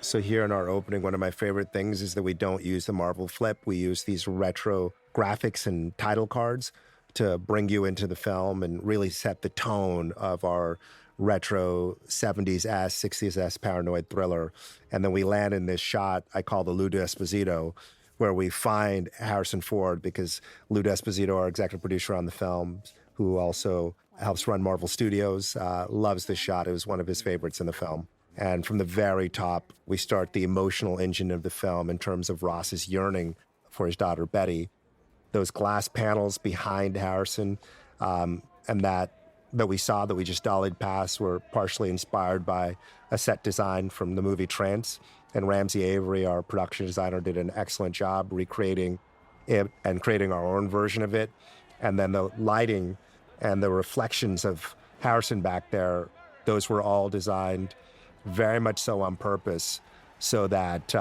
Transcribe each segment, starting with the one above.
So here in our opening, one of my favorite things is that we don't use the Marvel flip. We use these retro graphics and title cards to bring you into the film and really set the tone of our retro 70s-esque, 60s-esque paranoid thriller. And then we land in this shot I call the Lou Esposito, where we find Harrison Ford because Lou Esposito, our executive producer on the film, who also helps run Marvel Studios, loves this shot. It was one of his favorites in the film. And from the very top, we start the emotional engine of the film in terms of Ross's yearning for his daughter, Betty. Those glass panels behind Harrison and that we saw that we just dollied past were partially inspired by a set design from the movie Trance. And Ramsey Avery, our production designer, did an excellent job recreating it and creating our own version of it. And then the lighting and the reflections of Harrison back there, those were all designed very much so on purpose so that,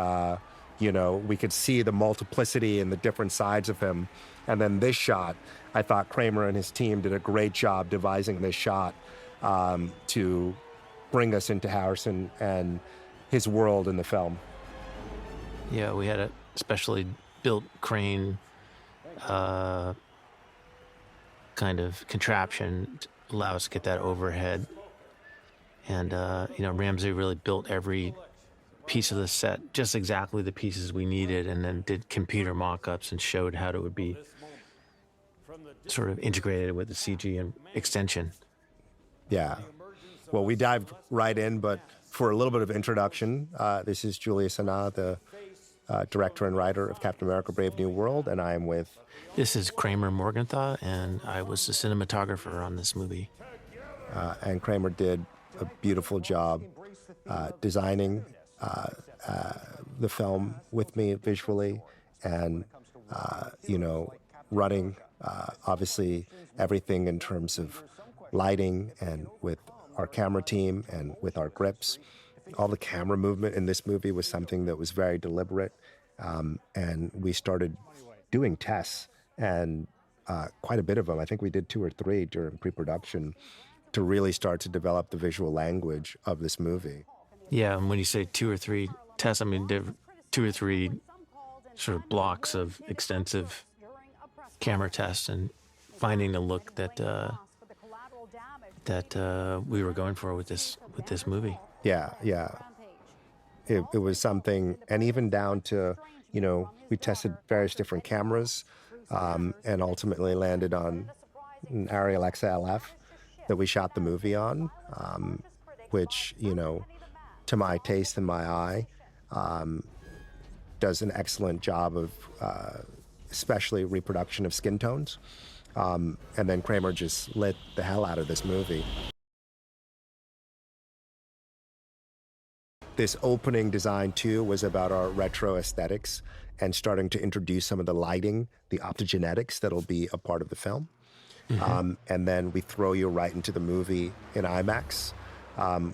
we could see the multiplicity and the different sides of him. And then this shot, I thought Kramer and his team did a great job devising this shot to bring us into Harrison and his world in the film. Yeah, we had a specially built crane kind of contraption to allow us to get that overhead. And, Ramsey really built every piece of the set, just exactly the pieces we needed, and then did computer mock-ups and showed how it would be sort of integrated with the CG and extension. Yeah. Well, we dived right in, but for a little bit of introduction, this is Julius Onah, the director and writer of Captain America: Brave New World, and I am with... This is Kramer Morgenthau, and I was the cinematographer on this movie. And Kramer did a beautiful job designing the film with me visually and, running, obviously, everything in terms of lighting and with our camera team and with our grips. All the camera movement in this movie was something that was very deliberate. And we started doing tests and quite a bit of them. I think we did 2 or 3 during pre-production to really start to develop the visual language of this movie. Yeah, and when you say 2 or 3 tests, I mean, there were 2 or 3 sort of blocks of extensive camera tests and finding the look that we were going for with this movie. Yeah. It was something, and even down to, we tested various different cameras and ultimately landed on an Ariel XLF that we shot the movie on, which, to my taste and my eye, does an excellent job of especially reproduction of skin tones. And then Kramer just lit the hell out of this movie. This opening design, too, was about our retro aesthetics and starting to introduce some of the lighting, the optogenetics that'll be a part of the film. And then we throw you right into the movie in IMAX.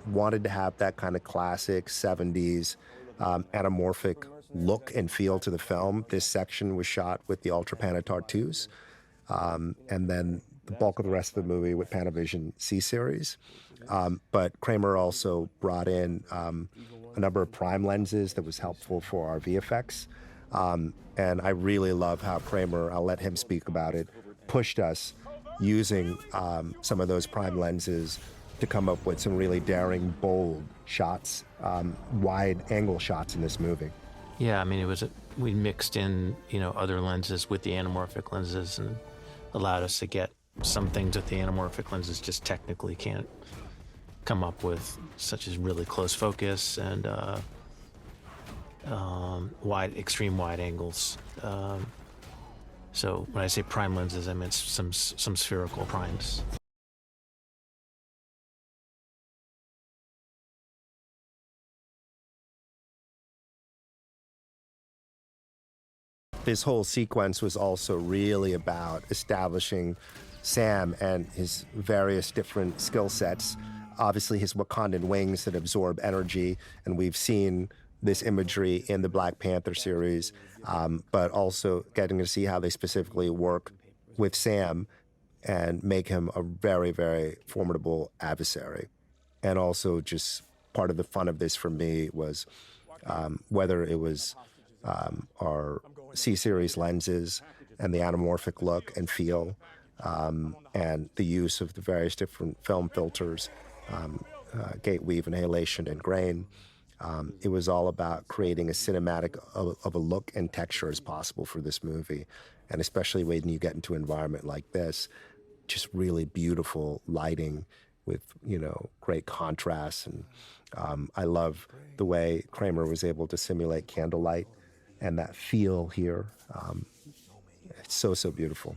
Wanted to have that kind of classic 70s anamorphic look and feel to the film. This section was shot with the Ultra Panatar 2s. And then the bulk of the rest of the movie with Panavision C-Series. But Kramer also brought in a number of prime lenses that was helpful for our VFX. And I really love how Kramer, I'll let him speak about it, pushed us using some of those prime lenses to come up with some really daring, bold shots, wide angle shots in this movie. Yeah, I mean, we mixed in, other lenses with the anamorphic lenses and allowed us to get some things that the anamorphic lenses just technically can't come up with, such as really close focus and extreme wide angles. So when I say prime lenses, I meant some spherical primes. This whole sequence was also really about establishing Sam and his various different skill sets. Obviously, his Wakandan wings that absorb energy, and we've seen this imagery in the Black Panther series, but also getting to see how they specifically work with Sam and make him a very, very formidable adversary. And also just part of the fun of this for me was whether it was our C-series lenses and the anamorphic look and feel, and the use of the various different film filters, gate weave and halation and grain. It was all about creating a cinematic of a look and texture as possible for this movie. And especially when you get into an environment like this, just really beautiful lighting with, great contrast. And I love the way Kramer was able to simulate candlelight and that feel here. It's so, so beautiful.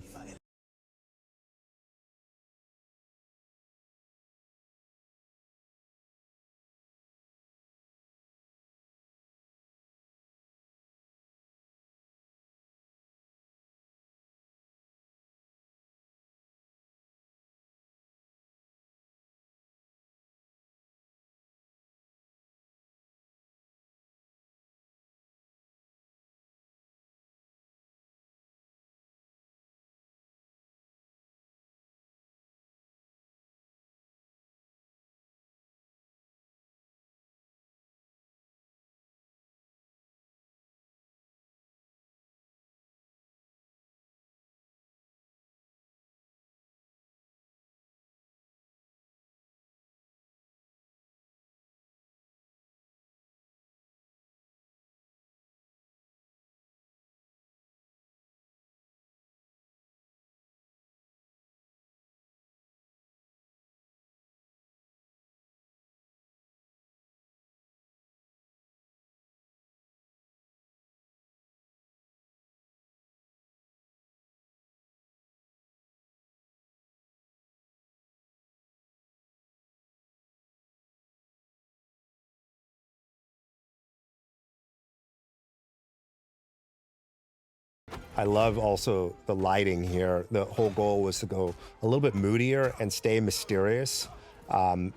I love also the lighting here. The whole goal was to go a little bit moodier and stay mysterious,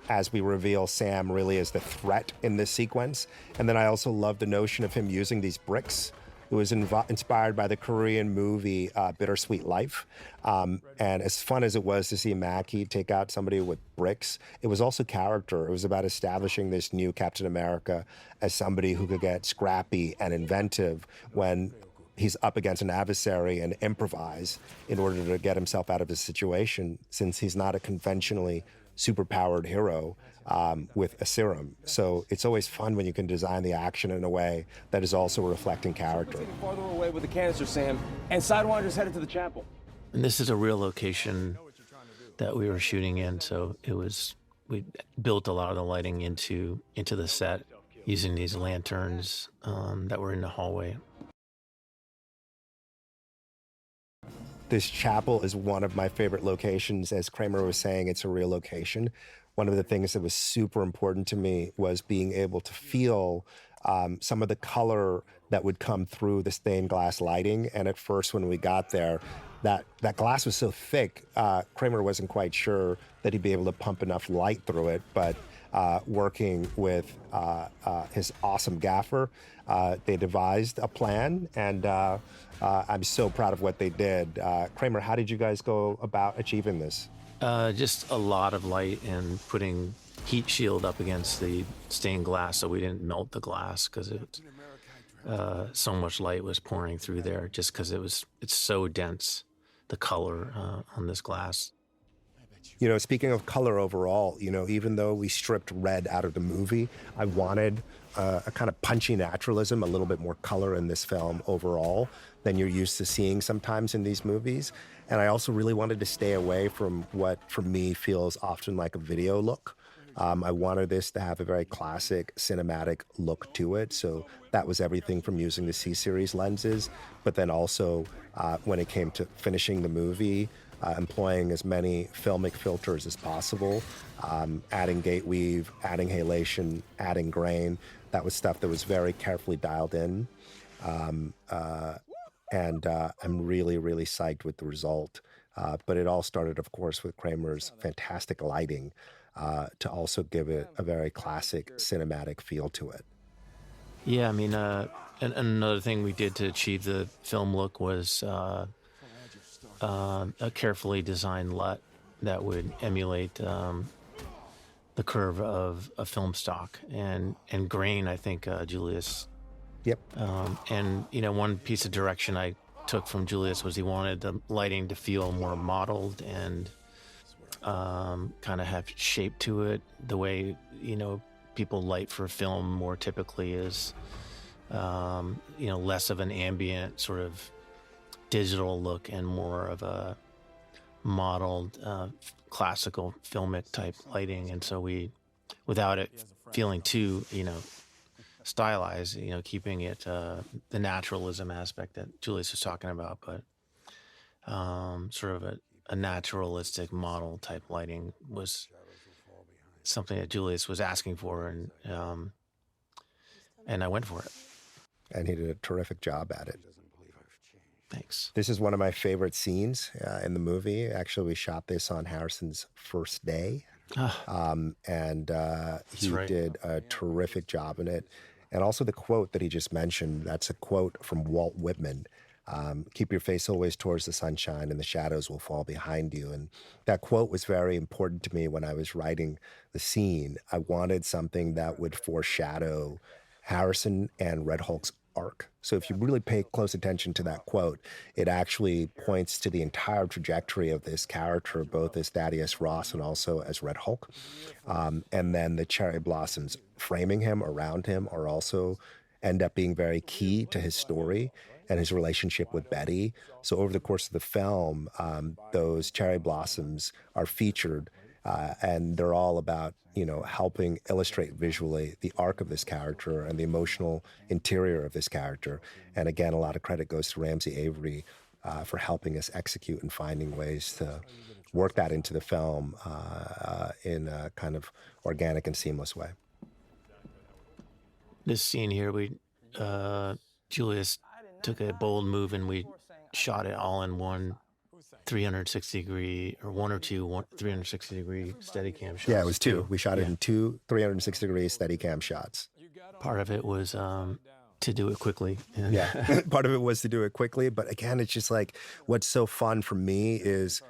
as we reveal Sam really as the threat in this sequence. And then I also love the notion of him using these bricks. It was inspired by the Korean movie Bittersweet Life. And as fun as it was to see Mackie take out somebody with bricks, it was also character. It was about establishing this new Captain America as somebody who could get scrappy and inventive when he's up against an adversary and improvise in order to get himself out of his situation, since he's not a conventionally superpowered hero with a serum. So it's always fun when you can design the action in a way that is also reflecting character. Farther away with the canister, Sam, and Sidewinder's headed to the chapel. And this is a real location that we were shooting in, so we built a lot of the lighting into the set using these lanterns that were in the hallway. This chapel is one of my favorite locations. As Kramer was saying, it's a real location. One of the things that was super important to me was being able to feel some of the color that would come through the stained glass lighting. And at first, when we got there, that glass was so thick, Kramer wasn't quite sure that he'd be able to pump enough light through it. But working with his awesome gaffer, they devised a plan, and I'm so proud of what they did. Kramer, how did you guys go about achieving this? Just a lot of light and putting heat shield up against the stained glass so we didn't melt the glass, because so much light was pouring through there, just because it's so dense, the color on this glass. Speaking of color overall, even though we stripped red out of the movie, I wanted a kind of punchy naturalism, a little bit more color in this film overall than you're used to seeing sometimes in these movies. And I also really wanted to stay away from what, for me, feels often like a video look. I wanted this to have a very classic cinematic look to it. So that was everything from using the C-series lenses, but then also when it came to finishing the movie, employing as many filmic filters as possible, adding gate weave, adding halation, adding grain. That was stuff that was very carefully dialed in. And I'm really, really psyched with the result. But it all started, of course, with Kramer's fantastic lighting to also give it a very classic cinematic feel to it. Yeah, I mean, and another thing we did to achieve the film look was a carefully designed LUT that would emulate the the curve of a film stock and grain. I think Julius. Yep. And one piece of direction I took from Julius was he wanted the lighting to feel more modeled and kind of have shape to it. The way people light for film more typically is less of an ambient sort of digital look and more of a modeled classical filmic type lighting. And so we, without it feeling too stylized, keeping it the naturalism aspect that Julius was talking about, but sort of a naturalistic model type lighting was something that Julius was asking for, and I went for it. And he did a terrific job at it. Thanks. This is one of my favorite scenes in the movie. Actually, we shot this on Harrison's first day. And he right. did a terrific job in it. And also the quote that he just mentioned, that's a quote from Walt Whitman. Keep your face always towards the sunshine and the shadows will fall behind you. And that quote was very important to me when I was writing the scene. I wanted something that would foreshadow Harrison and Red Hulk's arc. So if you really pay close attention to that quote, it actually points to the entire trajectory of this character, both as Thaddeus Ross and also as Red Hulk. And then the cherry blossoms framing him, around him, are also end up being very key to his story and his relationship with Betty. So over the course of the film, those cherry blossoms are featured, and they're all about, helping illustrate visually the arc of this character and the emotional interior of this character. And again, a lot of credit goes to Ramsey Avery for helping us execute and finding ways to work that into the film in a kind of organic and seamless way. This scene here, Julius took a bold move and we shot it all in one 360 degree or one or two 360 degree Steadicam shots. Yeah, it was two. We shot it in two 360 degree Steadicam shots. Part of it was to do it quickly. Yeah, part of it was to do it quickly. But again, it's just like what's so fun for me is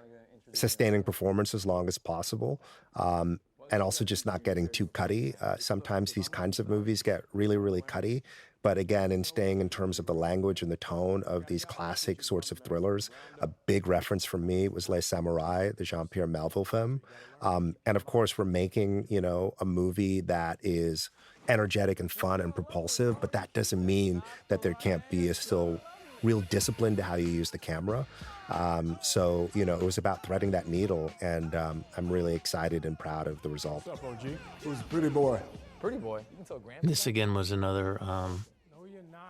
sustaining performance as long as possible. And also just not getting too cutty. Sometimes these kinds of movies get really, really cutty. But again, in staying in terms of the language and the tone of these classic sorts of thrillers, a big reference for me was Les Samurai, the Jean-Pierre Melville film. And of course, we're making, a movie that is energetic and fun and propulsive, but that doesn't mean that there can't be a still real discipline to how you use the camera. So, it was about threading that needle, and I'm really excited and proud of the result. What's up, OG? Who's a pretty boy? Pretty boy. You can tell Grandpa. This again was another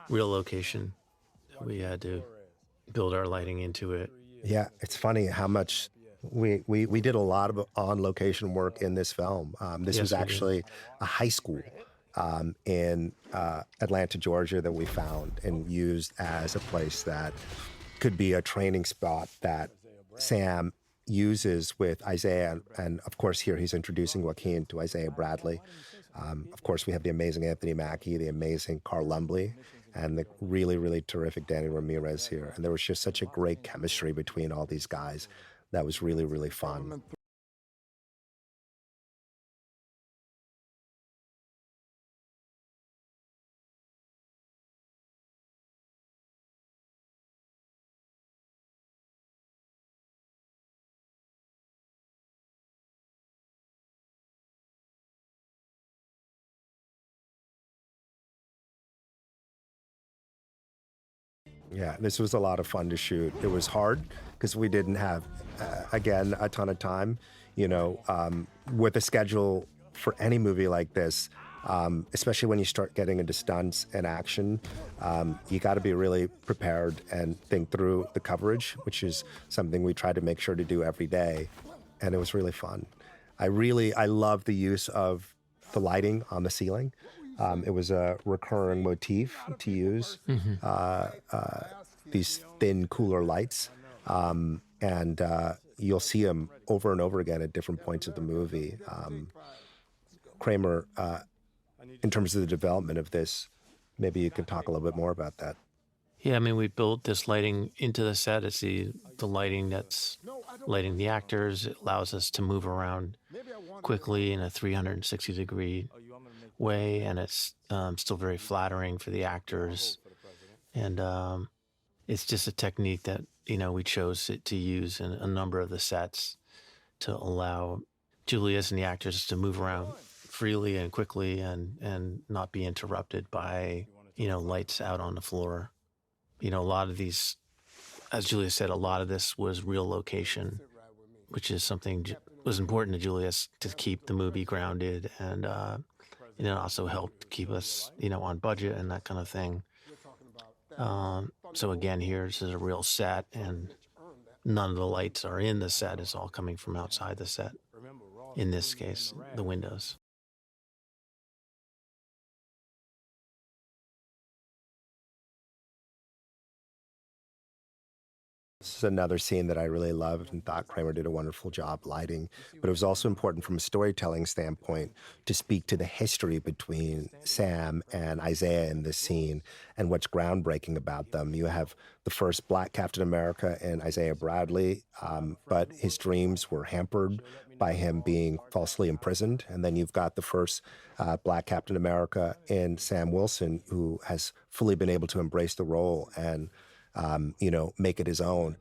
real location. We had to build our lighting into it. Yeah, it's funny how much we did a lot of on-location work in this film. This was actually a high school in Atlanta, Georgia that we found and used as a place that could be a training spot that Sam uses with Isaiah. And of course, here he's introducing Joaquin to Isaiah Bradley. Of course, we have the amazing Anthony Mackie, the amazing Carl Lumbly, and the really, really terrific Danny Ramirez here. And there was just such a great chemistry between all these guys that was really, really fun. Yeah, this was a lot of fun to shoot. It was hard because we didn't have, again, a ton of time. With a schedule for any movie like this, especially when you start getting into stunts and action, you got to be really prepared and think through the coverage, which is something we try to make sure to do every day. And it was really fun. I love the use of the lighting on the ceiling. It was a recurring motif to use, these thin, cooler lights. And you'll see them over and over again at different points of the movie. Kramer, in terms of the development of this, maybe you could talk a little bit more about that. Yeah, we built this lighting into the set. It's the lighting that's lighting the actors. It allows us to move around quickly in a 360-degree way, and it's still very flattering for the actors. And it's just a technique that we chose to use in a number of the sets to allow Julius and the actors to move around freely and quickly and not be interrupted by lights out on the floor. A lot of these, as Julius said, a lot of this was real location, which is something was important to Julius to keep the movie grounded, and it also helped keep us on budget and that kind of thing. So again, here this is a real set, and none of the lights are in the set. It's all coming from outside the set. In this case, the windows. This is another scene that I really loved and thought Kramer did a wonderful job lighting. But it was also important from a storytelling standpoint to speak to the history between Sam and Isaiah in this scene and what's groundbreaking about them. You have the first Black Captain America in Isaiah Bradley, but his dreams were hampered by him being falsely imprisoned. And then you've got the first Black Captain America in Sam Wilson, who has fully been able to embrace the role and make it his own.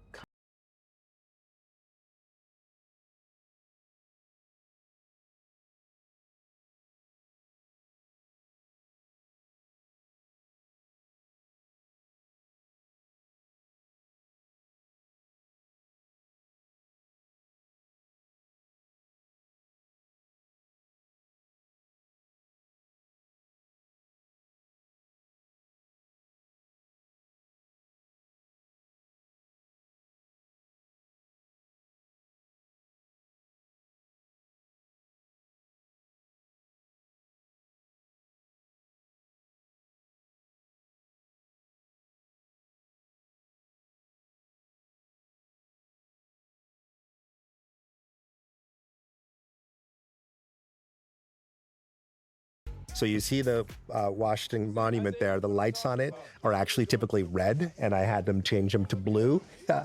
So you see the Washington Monument there, the lights on it are actually typically red, and I had them change them to blue in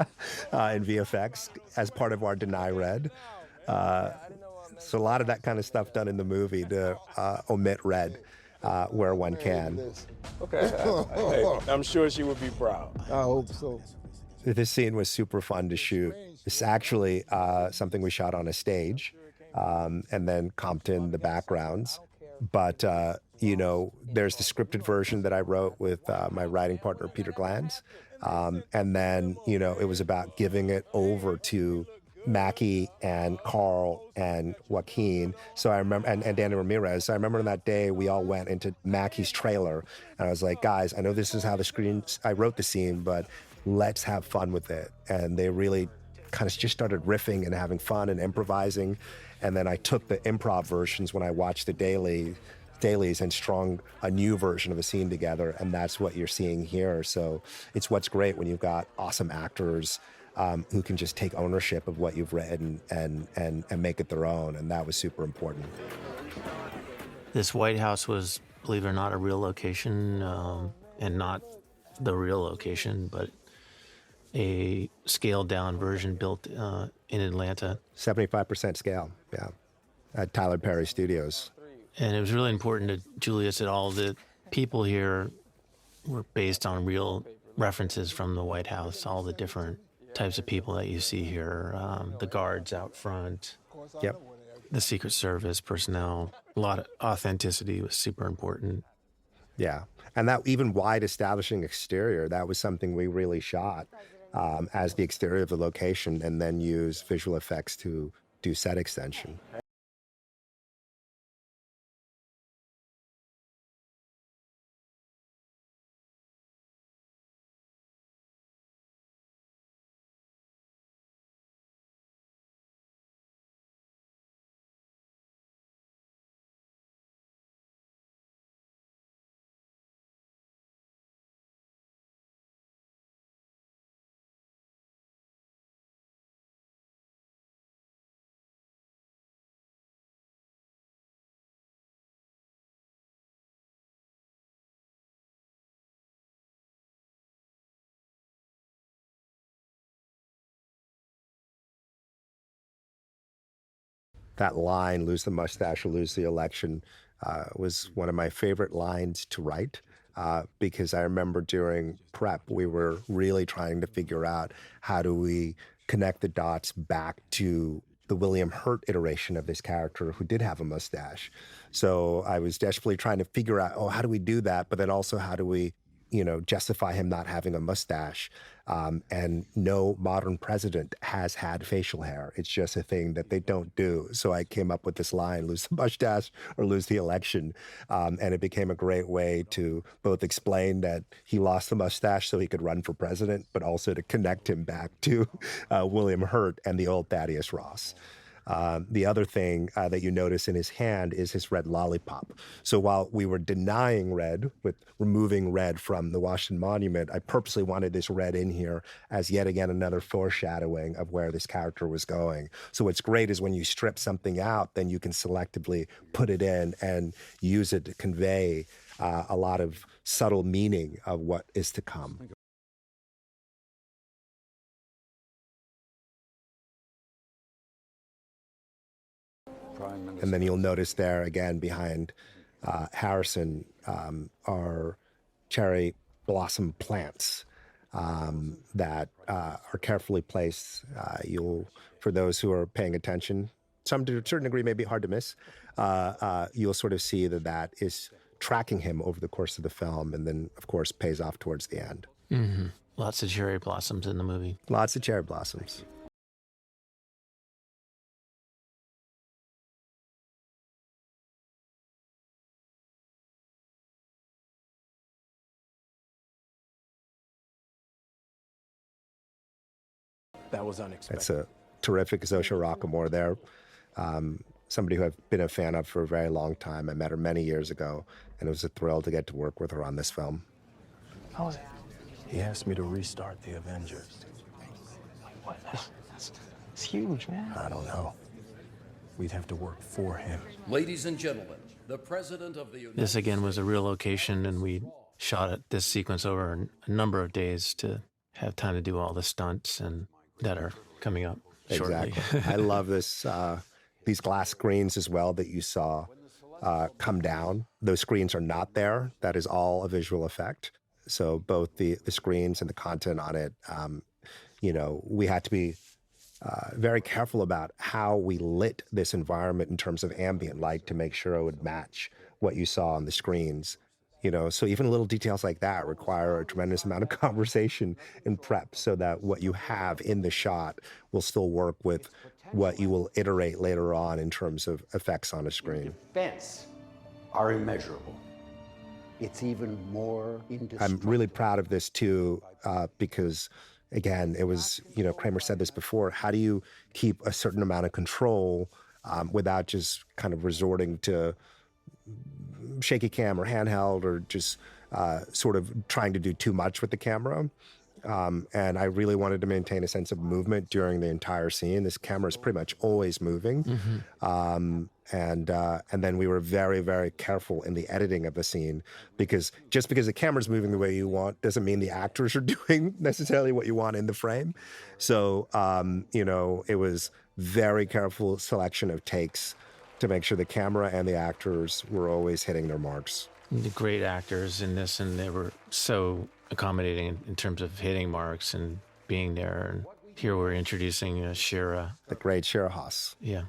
VFX as part of our Deny Red. So a lot of that kind of stuff done in the movie to omit red where one can. Okay, I'm sure she would be proud. I hope so. This scene was super fun to shoot. It's actually something we shot on a stage and then comped in the backgrounds. But, there's the scripted version that I wrote with my writing partner, Peter Glanz. And then, it was about giving it over to Mackie and Carl and Joaquin. So I remember, and Danny Ramirez. So I remember that day we all went into Mackie's trailer, and I was like, guys, I know this is how I wrote the scene, but let's have fun with it. And they really kind of just started riffing and having fun and improvising. And then I took the improv versions when I watched the dailies and strung a new version of a scene together, and that's what you're seeing here. So it's what's great when you've got awesome actors who can just take ownership of what you've written and make it their own, and that was super important. This White House was, believe it or not, a real location, and not the real location, but a scaled-down version built in Atlanta. 75% scale, yeah, at Tyler Perry Studios. And it was really important to Julius that all the people here were based on real references from the White House, all the different types of people that you see here, the guards out front, Yep. the Secret Service personnel. A lot of authenticity was super important. Yeah, and that even wide establishing exterior, that was something we really shot as the exterior of the location and then use visual effects to do set extension. That line, lose the mustache or lose the election, was one of my favorite lines to write. Because I remember during prep, we were really trying to figure out how do we connect the dots back to the William Hurt iteration of this character who did have a mustache. So I was desperately trying to figure out, oh, how do we do that? But then also, how do we, justify him not having a mustache? And no modern president has had facial hair. It's just a thing that they don't do. So I came up with this line, lose the mustache or lose the election. And it became a great way to both explain that he lost the mustache so he could run for president, but also to connect him back to William Hurt and the old Thaddeus Ross. The other thing that you notice in his hand is his red lollipop. So while we were denying red with removing red from the Washington Monument, I purposely wanted this red in here as yet again another foreshadowing of where this character was going. So what's great is when you strip something out, then you can selectively put it in and use it to convey a lot of subtle meaning of what is to come. And then you'll notice there again behind Harrison are cherry blossom plants that are carefully placed. For those who are paying attention, some to a certain degree may be hard to miss, you'll sort of see that that is tracking him over the course of the film and then, of course, pays off towards the end. Mm-hmm. Lots of cherry blossoms in the movie. Lots of cherry blossoms. That was unexpected. It's a terrific Zosia Rockamore there. Somebody who I've been a fan of for a very long time. I met her many years ago, and it was a thrill to get to work with her on this film. How was it? He asked me to restart the Avengers. What? It's huge, man. I don't know. We'd have to work for him. Ladies and gentlemen, the President of the United This again was a real location, and we shot this sequence over a number of days to have time to do all the stunts and that are coming up shortly. Exactly. I love this. These glass screens as well that you saw come down. Those screens are not there. That is all a visual effect. So both the screens and the content on it, we had to be very careful about how we lit this environment in terms of ambient light to make sure it would match what you saw on the screens. So even little details like that require a tremendous amount of conversation and prep so that what you have in the shot will still work with what you will iterate later on in terms of effects on a screen. Defense are immeasurable. It's even more indestructible. I'm really proud of this too, because again, it was, Kramer said this before, how do you keep a certain amount of control without just kind of resorting to shaky cam or handheld or just sort of trying to do too much with the camera. And I really wanted to maintain a sense of movement during the entire scene. This camera is pretty much always moving. Mm-hmm. And then we were very, very careful in the editing of the scene because just because the camera's moving the way you want doesn't mean the actors are doing necessarily what you want in the frame. So, it was very careful selection of takes to make sure the camera and the actors were always hitting their marks. The great actors in this, and they were so accommodating in terms of hitting marks and being there. And here we're introducing Shira. The great Shira Haas. Yeah.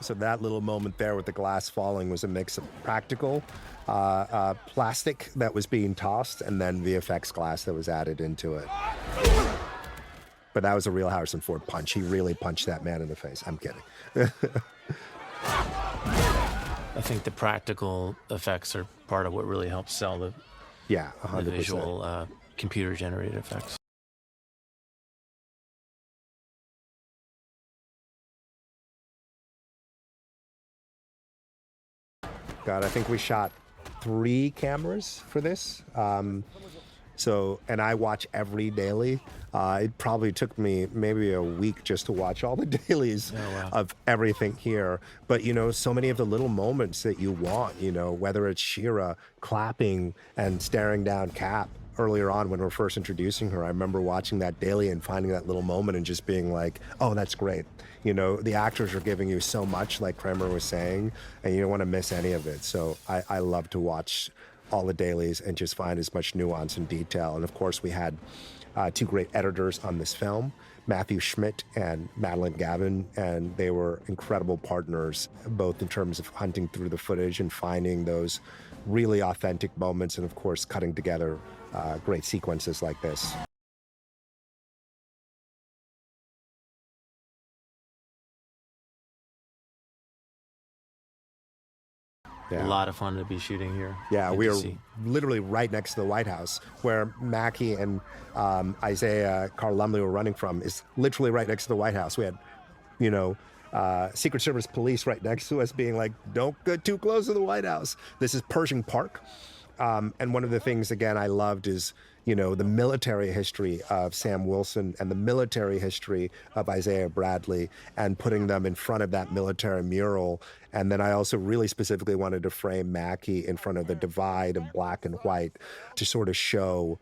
So that little moment there with the glass falling was a mix of practical plastic that was being tossed and then VFX glass that was added into it. But that was a real Harrison Ford punch. He really punched that man in the face. I'm kidding. I think the practical effects are part of what really helps sell the 100%. The visual computer-generated effects. God, I think we shot 3 cameras for this. And I watch every daily. It probably took me maybe a week just to watch all the dailies of everything here. But, so many of the little moments that you want, whether it's Shira clapping and staring down Cap earlier on when we're first introducing her. I remember watching that daily and finding that little moment and just being like, oh, that's great. The actors are giving you so much, like Kramer was saying, and you don't want to miss any of it. So I love to watch all the dailies and just find as much nuance and detail. And of course, we had 2 great editors on this film, Matthew Schmidt and Madeline Gavin, and they were incredible partners, both in terms of hunting through the footage and finding those really authentic moments, and of course, cutting together great sequences like this. A lot of fun to be shooting here. Yeah, Good we to are see. literally right next to the White House, where Mackie and Isaiah Carl Lumley were running from is literally right next to the White House. We had, Secret Service police right next to us being like, don't get too close to the White House. This is Pershing Park. And one of the things, again, I loved is, the military history of Sam Wilson and the military history of Isaiah Bradley and putting them in front of that military mural. And then I also really specifically wanted to frame Mackie in front of the divide of black and white to sort of show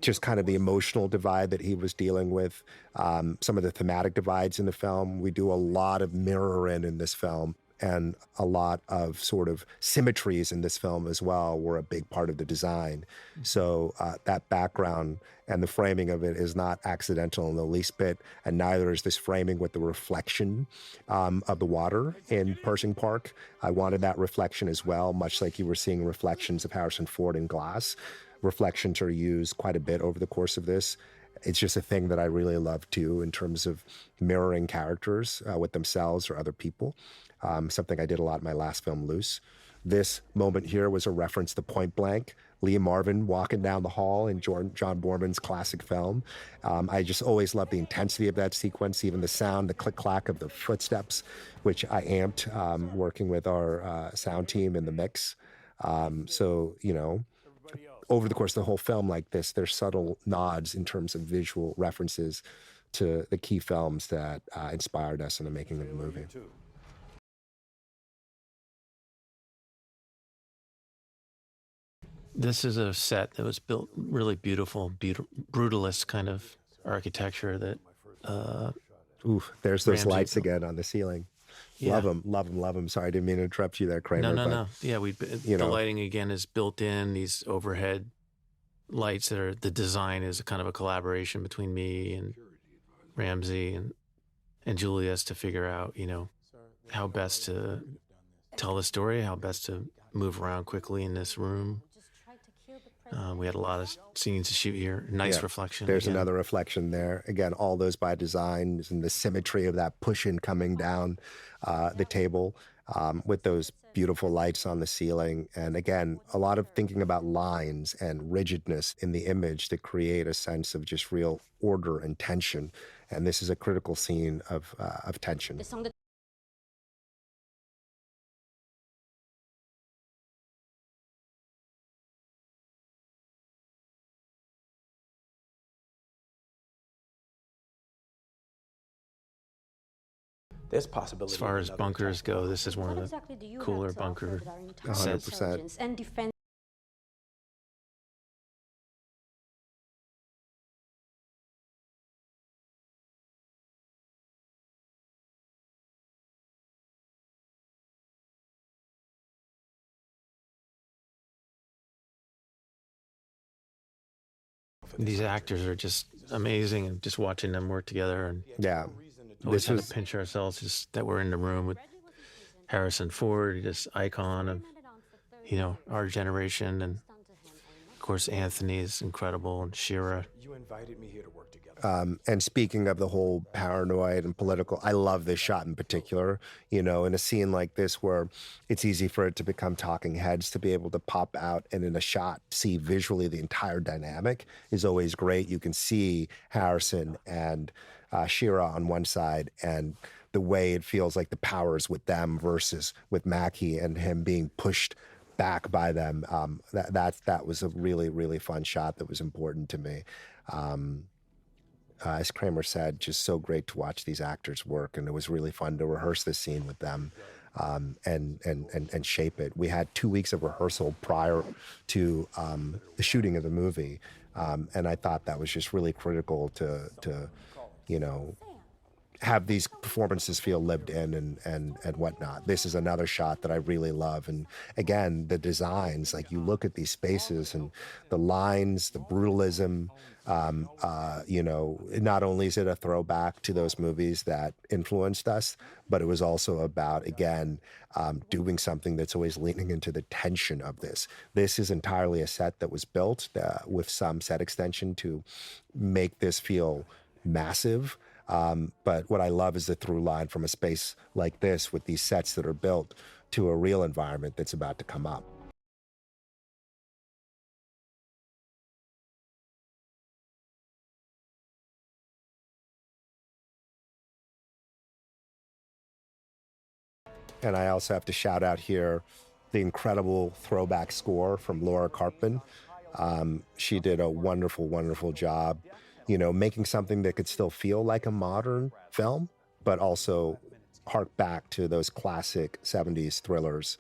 just kind of the emotional divide that he was dealing with, some of the thematic divides in the film. We do a lot of mirroring in this film, and a lot of sort of symmetries in this film as well were a big part of the design. So that background and the framing of it is not accidental in the least bit, and neither is this framing with the reflection of the water in Pershing Park. I wanted that reflection as well, much like you were seeing reflections of Harrison Ford in Glass. Reflections are used quite a bit over the course of this. It's just a thing that I really love too, in terms of mirroring characters with themselves or other people. Something I did a lot in my last film, Loose. This moment here was a reference to Point Blank, Lee Marvin walking down the hall in John Boorman's classic film. I just always loved the intensity of that sequence, even the sound, the click-clack of the footsteps, which I amped working with our sound team in the mix. Over the course of the whole film like this, there's subtle nods in terms of visual references to the key films that inspired us in the making of the movie. This is a set that was built really beautiful, brutalist kind of architecture that. There's those Ramsey lights built. again on the ceiling. Yeah. Love them, love them, love them. Sorry, I didn't mean to interrupt you there, Kramer. No. Yeah, the lighting again is built in. These overhead lights the design is kind of a collaboration between me and Ramsey and Julius to figure out, how best to tell the story, how best to move around quickly in this room. We had a lot of scenes to shoot here. Nice reflection. There's again. another reflection there. Again, all those by design, and the symmetry of that push-in coming down the table with those beautiful lights on the ceiling. And again, a lot of thinking about lines and rigidness in the image to create a sense of just real order and tension. And this is a critical scene of tension. There's possibility. As far as bunkers go, this is one of the cooler bunker sets. 100%. These actors are just amazing, and just watching them work together, and Yeah. always had to pinch ourselves just that we're in the room with Harrison Ford, this icon of, our generation, and of course Anthony is incredible, and Shira. You invited me here to work together. And speaking of the whole paranoid and political, I love this shot in particular, in a scene like this where it's easy for it to become talking heads, to be able to pop out and in a shot see visually the entire dynamic is always great. You can see Harrison and Shira on one side, and the way it feels like the power is with them versus with Mackie and him being pushed back by them. That was a really, really fun shot that was important to me. As Kramer said, just so great to watch these actors work, and it was really fun to rehearse this scene with them, and shape it. We had 2 weeks of rehearsal prior to the shooting of the movie, and I thought that was just really critical to you know, have these performances feel lived in and whatnot. This is another shot that I really love. And again, the designs, like you look at these spaces and the lines, the brutalism, not only is it a throwback to those movies that influenced us, but it was also about, again, doing something that's always leaning into the tension of this. This is entirely a set that was built with some set extension to make this feel massive. But what I love is the through line from a space like this with these sets that are built to a real environment that's about to come up. And I also have to shout out here the incredible throwback score from Laura Carpman. She did a wonderful, wonderful job, making something that could still feel like a modern film, but also hark back to those classic 70s thrillers.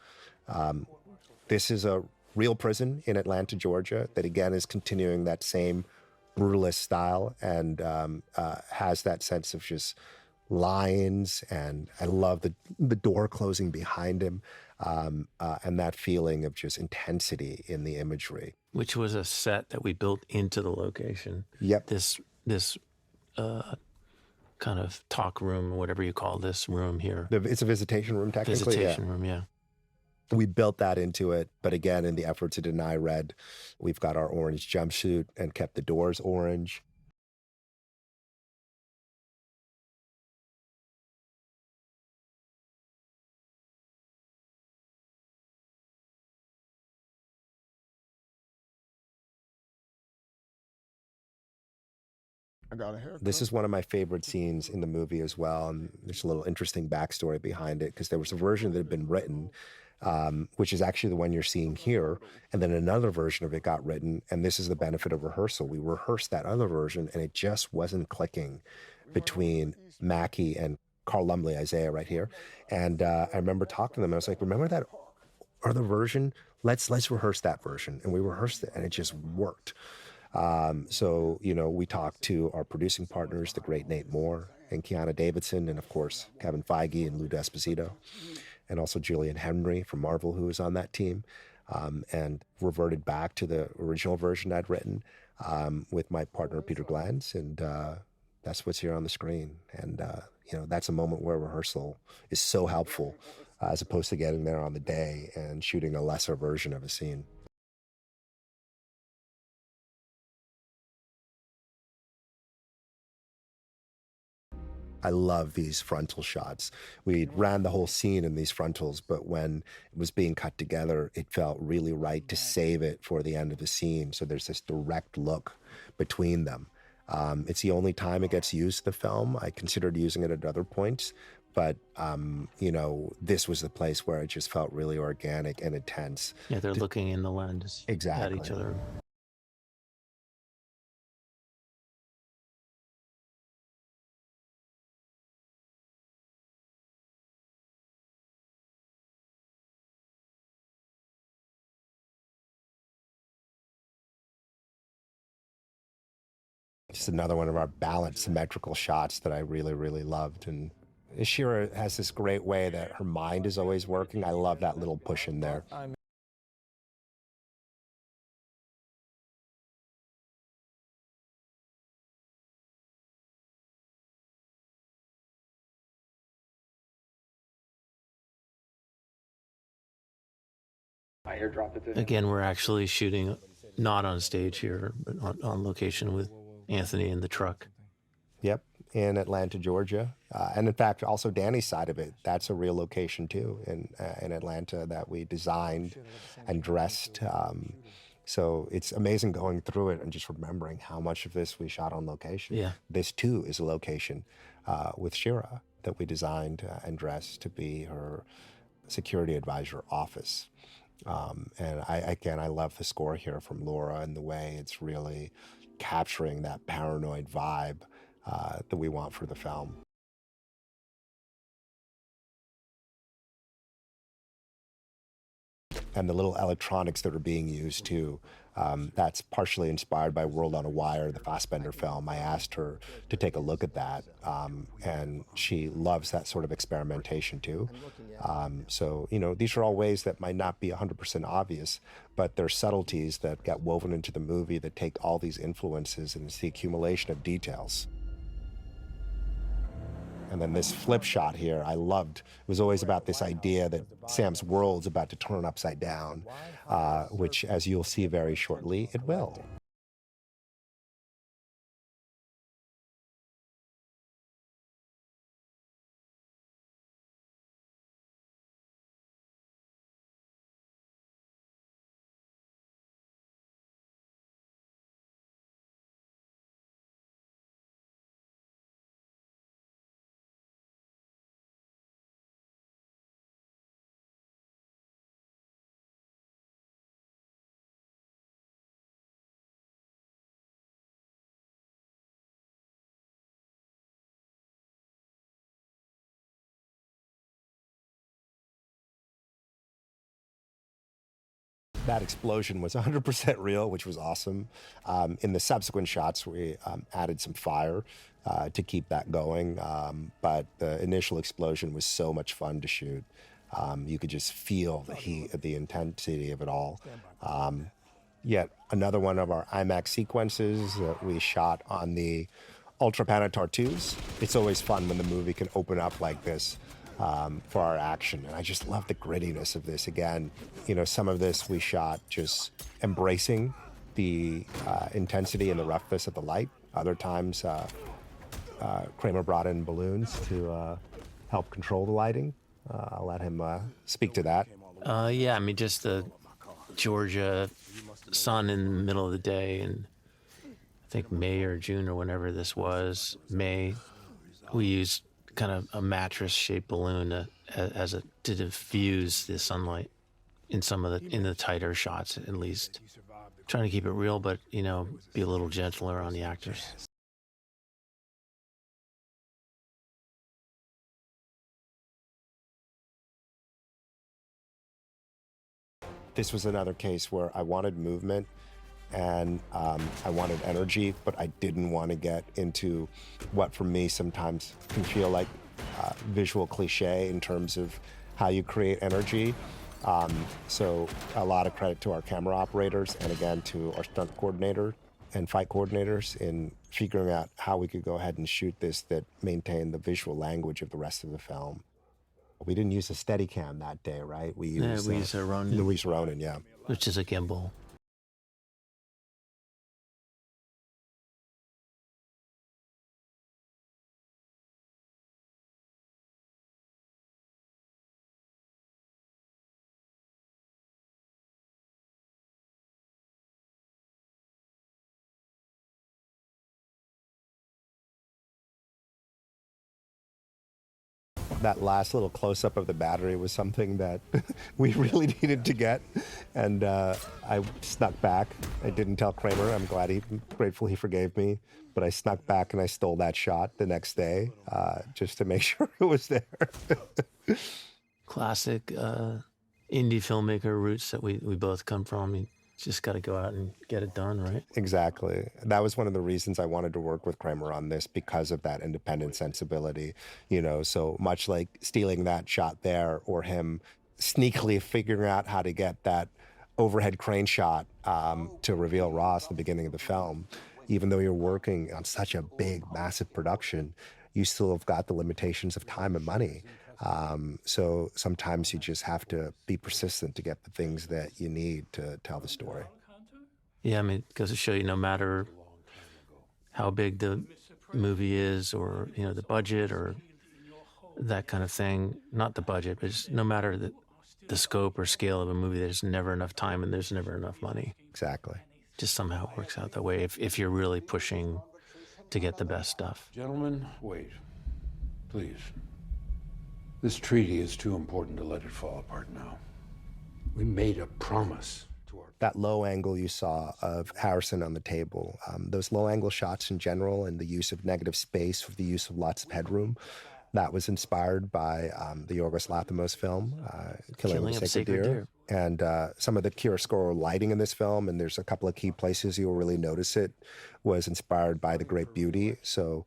This is a real prison in Atlanta, Georgia, that again is continuing that same brutalist style and has that sense of just lines, and I love the door closing behind him, and that feeling of just intensity in the imagery. Which was a set that we built into the location. Yep. This kind of talk room, whatever you call this room here. It's a visitation room, technically. Visitation room, yeah. We built that into it, but again, in the effort to deny red, we've got our orange jumpsuit and kept the doors orange. I got a haircut. This is one of my favorite scenes in the movie as well, and there's a little interesting backstory behind it, because there was a version that had been written, which is actually the one you're seeing here, and then another version of it got written, and this is the benefit of rehearsal. We rehearsed that other version, and it just wasn't clicking between Mackie and Carl Lumley, Isaiah right here, and I remember talking to them, and I was like, remember that other version? Let's rehearse that version, and we rehearsed it, and it just worked. So, we talked to our producing partners, the great Nate Moore and Kiana Davidson, and of course, Kevin Feige and Lou D'Esposito, and also Julian Henry from Marvel, who was on that team, and reverted back to the original version I'd written with my partner, Peter Glantz, and that's what's here on the screen. And, that's a moment where rehearsal is so helpful as opposed to getting there on the day and shooting a lesser version of a scene. I love these frontal shots. We ran the whole scene in these frontals, but when it was being cut together, it felt really right to save it for the end of the scene. So there's this direct look between them. It's the only time it gets used in the film. I considered using it at other points, but this was the place where it just felt really organic and intense. Yeah, they're looking in the lens Exactly. at each other. Just another one of our balanced, symmetrical shots that I really, really loved. And Shira has this great way that her mind is always working. I love that little push in there. I airdropped it to him. Again, we're actually shooting not on stage here, but on location with Anthony in the truck. Yep, in Atlanta, Georgia. And in fact, also Danny's side of it, that's a real location too in Atlanta that we designed and dressed. So it's amazing going through it and just remembering how much of this we shot on location. Yeah. This too is a location with Shira that we designed and dressed to be her security advisor office. And I love the score here from Laura and the way it's really capturing that paranoid vibe that we want for the film. And the little electronics that are being used too. That's partially inspired by World on a Wire, the Fassbender film. I asked her to take a look at that, and she loves that sort of experimentation too. So, these are all ways that might not be 100% obvious, but they're subtleties that get woven into the movie that take all these influences, and it's the accumulation of details. And then this flip shot here, I loved. It was always about this idea that Sam's world's about to turn upside down, which, as you'll see very shortly, it will. That explosion was 100% real, which was awesome. In the subsequent shots, we added some fire to keep that going. But the initial explosion was so much fun to shoot. You could just feel the heat, the intensity of it all. Yet another one of our IMAX sequences that we shot on the Ultra Panatar 2s. It's always fun when the movie can open up like this. For our action. And I just love the grittiness of this. Again, some of this we shot just embracing the intensity and the roughness of the light. Other times, Kramer brought in balloons to help control the lighting. I'll let him speak to that. Yeah, I mean, just the Georgia sun in the middle of the day, and I think May or June or whenever this was, May, we used kind of a mattress-shaped balloon to diffuse the sunlight in in the tighter shots, at least. Trying to keep it real, but be a little gentler on the actors. This was another case where I wanted movement and I wanted energy, but I didn't want to get into what for me sometimes can feel like visual cliche in terms of how you create energy. So a lot of credit to our camera operators and again to our stunt coordinator and fight coordinators in figuring out how we could go ahead and shoot this that maintained the visual language of the rest of the film. We didn't use a Steadicam that day, right? We used a Ronin. Louise Ronin, yeah. Which is a gimbal. That last little close-up of the battery was something that we really needed to get, and I snuck back. I didn't tell Kramer. I'm grateful he forgave me, but I snuck back and I stole that shot the next day just to make sure it was there. Classic indie filmmaker roots that we both come from. You just got to go out and get it done, right? Exactly. That was one of the reasons I wanted to work with Kramer on this, because of that independent sensibility, so much like stealing that shot there or him sneakily figuring out how to get that overhead crane shot to reveal Ross at the beginning of the film. Even though you're working on such a big, massive production, you still have got the limitations of time and money. So sometimes you just have to be persistent to get the things that you need to tell the story. Yeah, I mean, it goes to show you, no matter how big the movie is or, the budget or that kind of thing, not the budget, but just no matter the scope or scale of a movie, there's never enough time and there's never enough money. Exactly. Just somehow it works out that way if you're really pushing to get the best stuff. Gentlemen, wait. Please. This treaty is too important to let it fall apart now. We made a promise to our... That low angle you saw of Harrison on the table, those low angle shots in general and the use of negative space with the use of lots of headroom, that was inspired by the Yorgos Lanthimos film, Killing of a Sacred Deer. And some of the chiaroscuro lighting in this film, and there's a couple of key places you'll really notice it, was inspired by The Great Beauty. So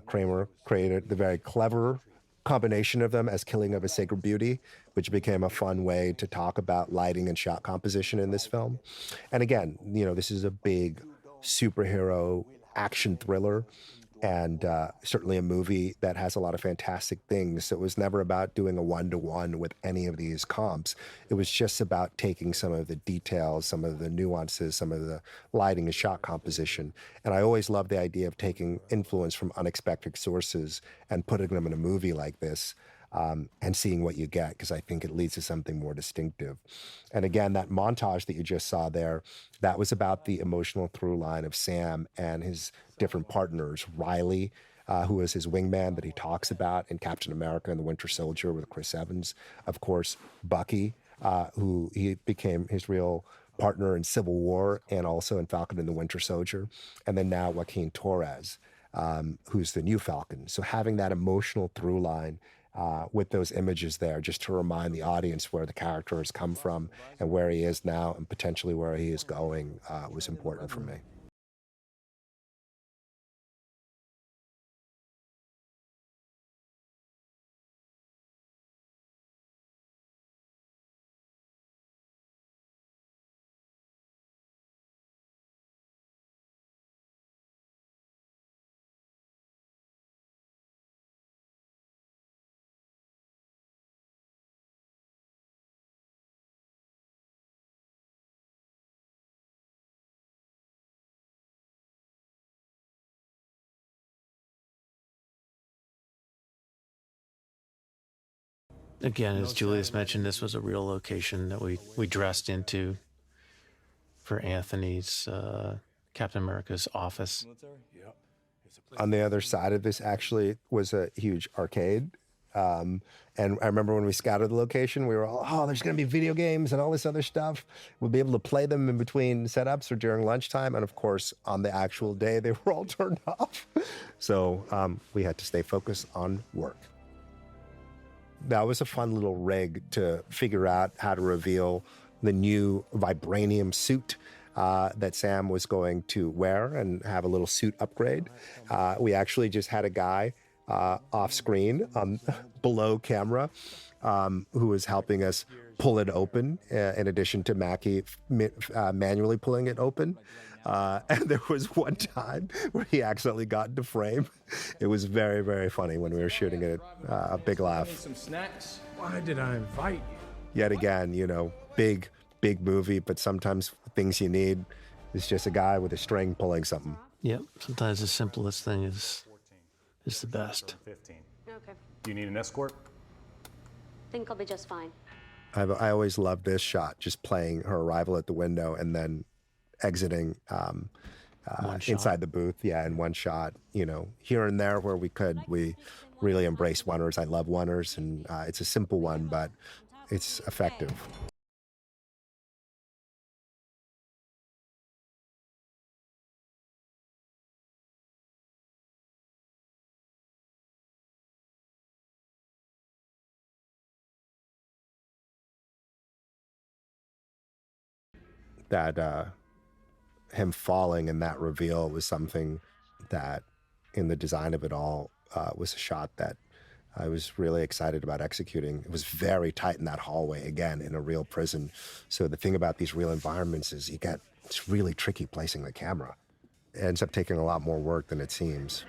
Kramer created the very clever combination of them as Killing of a Sacred Beauty, which became a fun way to talk about lighting and shot composition in this film. And again, you know, this is a big superhero action thriller, and certainly a movie that has a lot of fantastic things. So it was never about doing a one-to-one with any of these comps. It was just about taking some of the details, some of the nuances, some of the lighting and shot composition. And I always love the idea of taking influence from unexpected sources and putting them in a movie like this. And seeing what you get, because I think it leads to something more distinctive. And again, that montage that you just saw there, that was about the emotional through line of Sam and his different partners. Riley, who is his wingman that he talks about in Captain America and the Winter Soldier with Chris Evans. Of course, Bucky, who he became his real partner in Civil War and also in Falcon and the Winter Soldier. And then now Joaquin Torres, who's the new Falcon. So having that emotional through line with those images there, just to remind the audience where the character has come from and where he is now and potentially where he is going, was important for me. Again, as Julius mentioned, this was a real location that we dressed into for Anthony's Captain America's office. On the other side of this actually was a huge arcade. And I remember when we scouted the location, we were all, oh, there's going to be video games and all this other stuff. We'll be able to play them in between setups or during lunchtime. And of course, on the actual day, they were all turned off. So we had to stay focused on work. That was a fun little rig to figure out how to reveal the new vibranium suit that Sam was going to wear and have a little suit upgrade. We actually just had a guy off screen below camera who was helping us pull it open, in addition to Mackie manually pulling it open. And there was one time where he accidentally got into frame. It was very, very funny when we were shooting it. A big laugh. Some snacks. Why did I invite you? Yet again, you know, big movie, but sometimes things you need is just a guy with a string pulling something. Yep, sometimes the simplest thing is the best. 15. Okay. Do you need an escort? Think I'll be just fine. I always loved this shot, just playing her arrival at the window and then exiting inside the booth. Yeah, in one shot. You know, here and there where we could, we really embrace oneers. I love oneers, and it's a simple one, but it's effective. That him falling in that reveal was something that, in the design of it all, was a shot that I was really excited about executing. It was very tight in that hallway, again, in a real prison. So the thing about these real environments is it's really tricky placing the camera. It ends up taking a lot more work than it seems.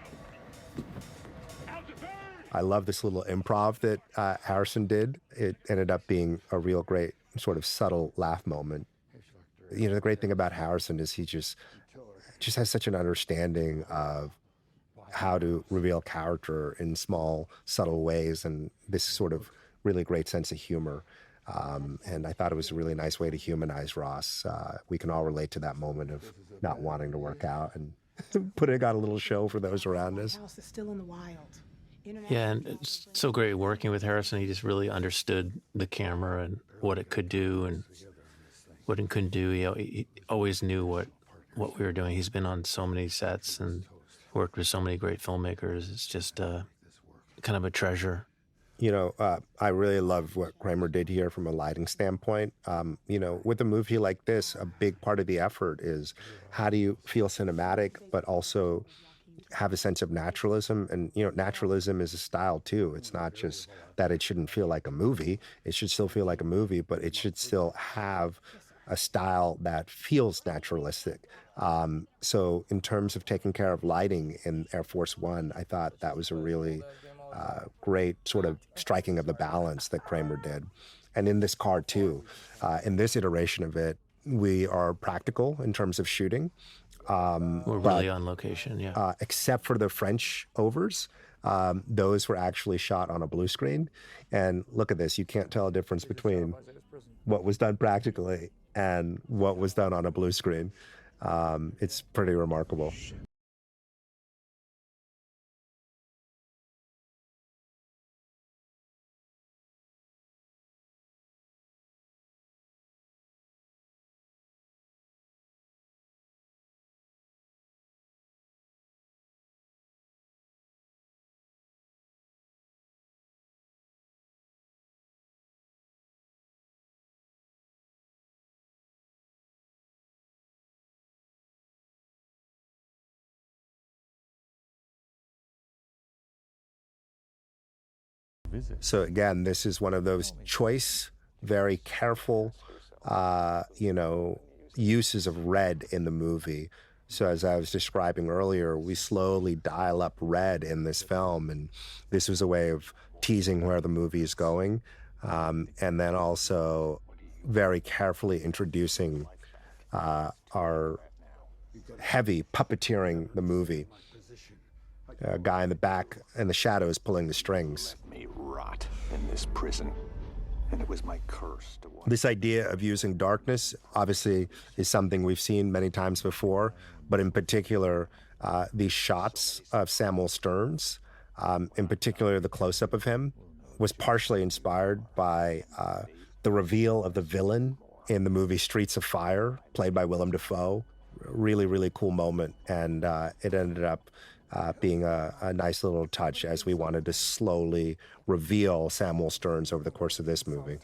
I love this little improv that Harrison did. It ended up being a real great sort of subtle laugh moment. You know, the great thing about Harrison is he just has such an understanding of how to reveal character in small, subtle ways, and this sort of really great sense of humor. And I thought it was a really nice way to humanize Ross. We can all relate to that moment of not wanting to work out and putting on a little show for those around us. The house is still in the wild. Yeah, and it's so great working with Harrison. He just really understood the camera and what it could do and what it couldn't do. He always knew what we were doing. He's been on so many sets and worked with so many great filmmakers. It's just kind of a treasure. I really love what Kramer did here from a lighting standpoint. With a movie like this, a big part of the effort is how do you feel cinematic, but also have a sense of naturalism. And, naturalism is a style too. It's not just that it shouldn't feel like a movie. It should still feel like a movie, but it should still have a style that feels naturalistic. So in terms of taking care of lighting in Air Force One, I thought that was a really great sort of striking of the balance that Kramer did. And in this car too, in this iteration of it, we are practical in terms of shooting. We're really on location, yeah. Except for the French overs, those were actually shot on a blue screen. And look at this, you can't tell a difference between what was done practically and what was done on a blue screen. It's pretty remarkable. So again, this is one of those choice, very careful, uses of red in the movie. So as I was describing earlier, we slowly dial up red in this film, and this was a way of teasing where the movie is going, and then also very carefully introducing our heavy puppeteering the movie. A guy in the back in the shadows pulling the strings. Me rot in this prison, and it was my curse to watch. This idea of using darkness obviously is something we've seen many times before, but in particular, these shots of Samuel Stearns, in particular the close-up of him, was partially inspired by the reveal of the villain in the movie Streets of Fire, played by Willem Dafoe. Really, really cool moment, and it ended up being a nice little touch as we wanted to slowly reveal Samuel Stearns over the course of this movie.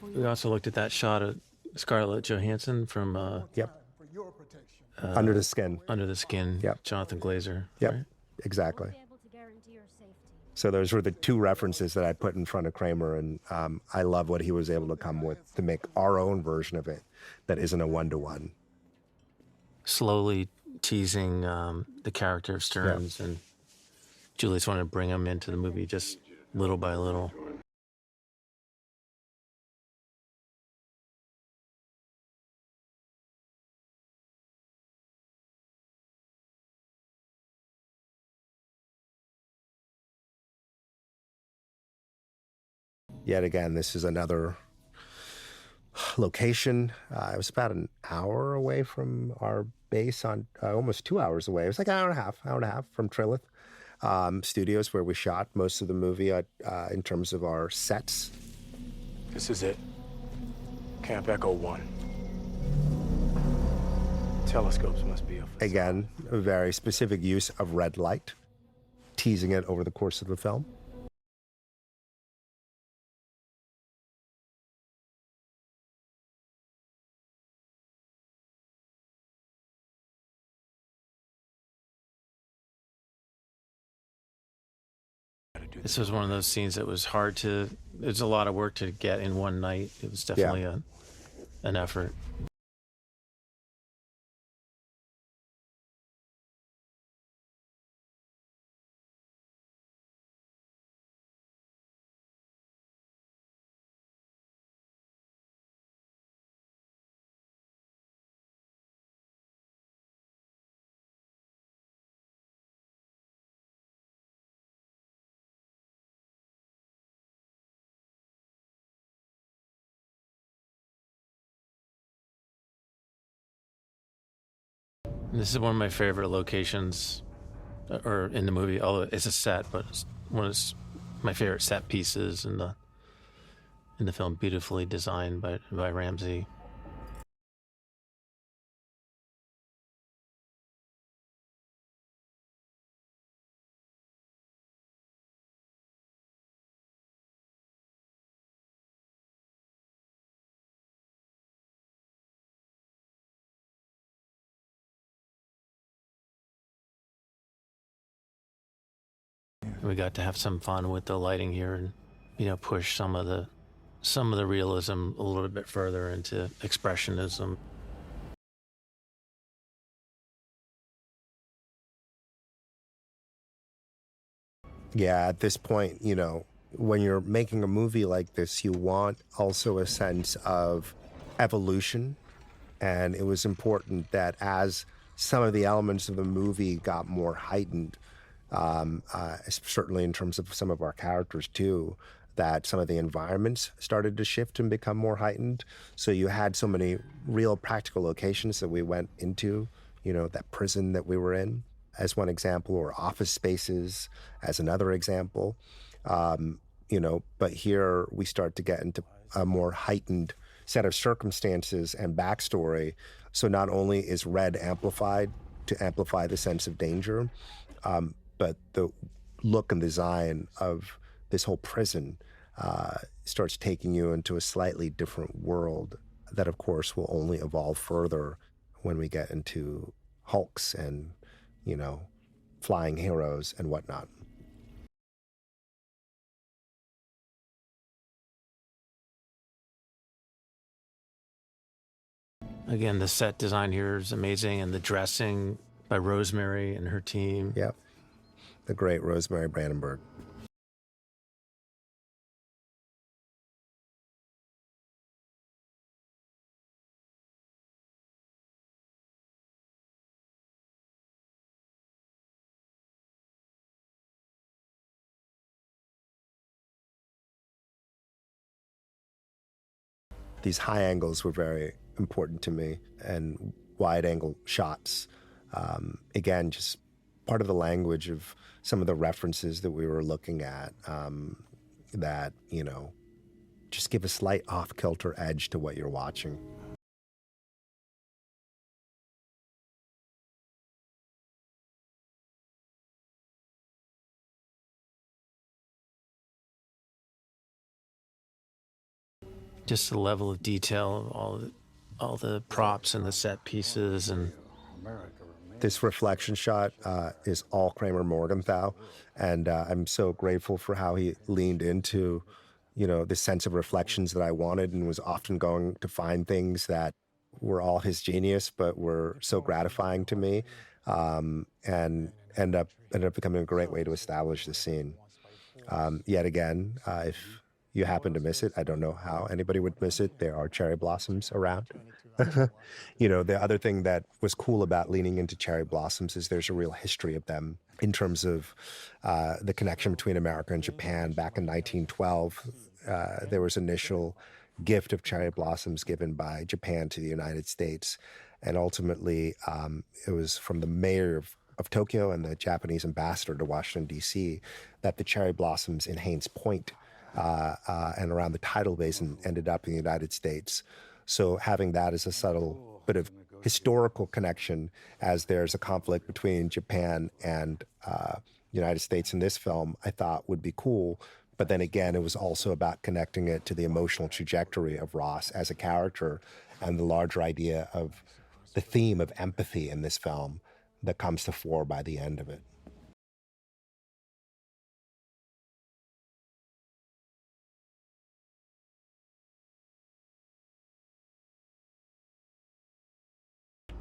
We also looked at that shot of Scarlett Johansson from Yep. Under the Skin. Under the Skin, Yep. Jonathan Glazer. Yep, Right? exactly. So those were the two references that I put in front of Kramer, and I love what he was able to come with to make our own version of it that isn't a one-to-one. Slowly teasing the character of Stearns, and Julius wanted to bring him into the movie just little by little. Yet again, this is another location. It was about an hour away from our base, on almost 2 hours away. It was like an hour and a half from Trilith Studios, where we shot most of the movie in terms of our sets. This is it. Camp Echo 1. Telescopes must be a facade. Again, a very specific use of red light, teasing it over the course of the film. This was one of those scenes that was hard to, there's a lot of work to get in one night. It was definitely an effort. This is one of my favorite locations or in the movie, although it's a set, but it's one of my favorite set pieces in the film, beautifully designed by Ramsey. We got to have some fun with the lighting here, and push some of the realism a little bit further into expressionism. Yeah, at this point, when you're making a movie like this, you want also a sense of evolution. And it was important that as some of the elements of the movie got more heightened, certainly in terms of some of our characters too, that some of the environments started to shift and become more heightened. So you had so many real practical locations that we went into, that prison that we were in as one example, or office spaces as another example. But here we start to get into a more heightened set of circumstances and backstory. So not only is red amplified to amplify the sense of danger, but the look and design of this whole prison starts taking you into a slightly different world that, of course, will only evolve further when we get into Hulks and, flying heroes and whatnot. Again, the set design here is amazing, and the dressing by Rosemary and her team. Yep. The great Rosemary Brandenburg. These high angles were very important to me, and wide angle shots. Again, just part of the language of some of the references that we were looking at that, just give a slight off-kilter edge to what you're watching. Just the level of detail of all the props and the set pieces. And this reflection shot is all Kramer Morgenthau, and I'm so grateful for how he leaned into, the sense of reflections that I wanted, and was often going to find things that were all his genius, but were so gratifying to me, and ended up becoming a great way to establish the scene. Yet again, if you happen to miss it, I don't know how anybody would miss it. There are cherry blossoms around. The other thing that was cool about leaning into cherry blossoms is there's a real history of them in terms of the connection between America and Japan. Back in 1912, there was initial gift of cherry blossoms given by Japan to the United States. And ultimately, it was from the mayor of Tokyo and the Japanese ambassador to Washington, D.C., that the cherry blossoms in Haines Point and around the tidal basin ended up in the United States. So having that as a subtle bit of historical connection, as there's a conflict between Japan and the United States in this film, I thought would be cool. But then again, it was also about connecting it to the emotional trajectory of Ross as a character and the larger idea of the theme of empathy in this film that comes to fore by the end of it.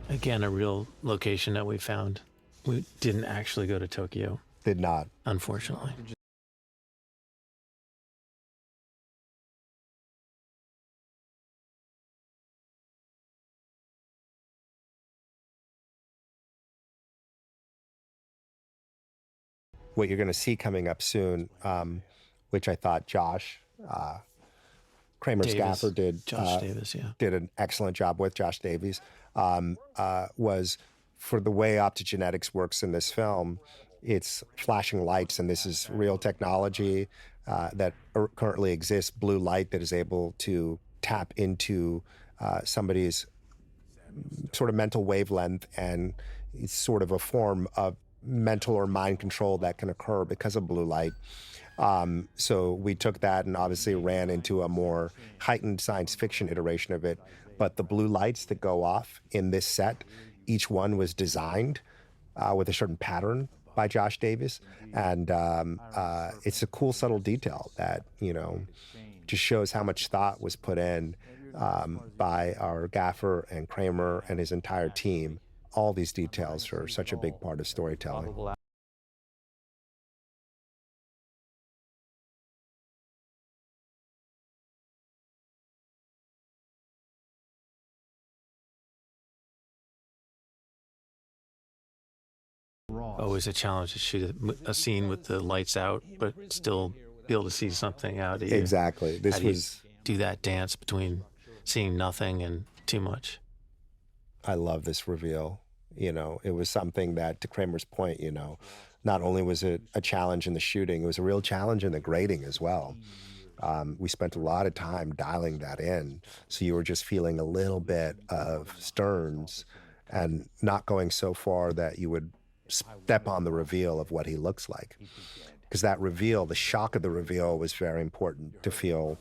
again, a real location that we found. We didn't actually go to Tokyo. Did not. Unfortunately. What you're going to see coming up soon, which I thought Josh, Kramer Scaffer did. Josh Davis, yeah. Did an excellent job with Josh Davies, was for the way optogenetics works in this film. it's flashing lights, and this is real technology that currently exists, blue light that is able to tap into somebody's sort of mental wavelength, and it's sort of a form of mental or mind control that can occur because of blue light. So we took that and obviously ran into a more heightened science fiction iteration of it. But the blue lights that go off in this set, each one was designed with a certain pattern by Josh Davis. And it's a cool, subtle detail that, just shows how much thought was put in by our gaffer and Kramer and his entire team. All these details are such a big part of storytelling. Always a challenge to shoot a scene with the lights out, but still be able to see something out of you. Exactly. This was do that dance between seeing nothing and too much. I love this reveal. It was something that, to Kramer's point, not only was it a challenge in the shooting, it was a real challenge in the grading as well. We spent a lot of time dialing that in. So you were just feeling a little bit of Stearns and not going so far that you would step on the reveal of what he looks like. Because that reveal, the shock of the reveal, was very important to feel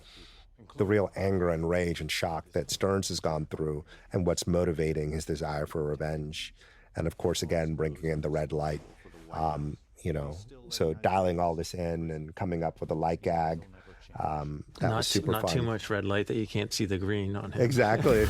the real anger and rage and shock that Stearns has gone through and what's motivating his desire for revenge. And of course, again, bringing in the red light, so dialing all this in and coming up with a light gag. That was super fun. Not too much red light that you can't see the green on him. Exactly.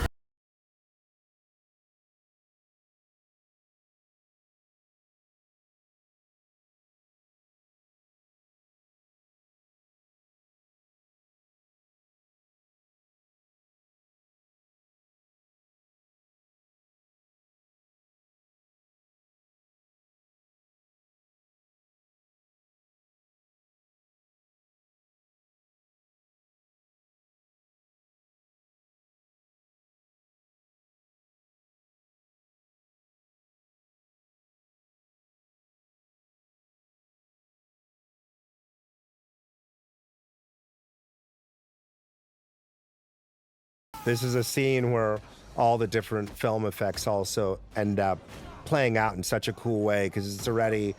This is a scene where all the different film effects also end up playing out in such a cool way, because it's already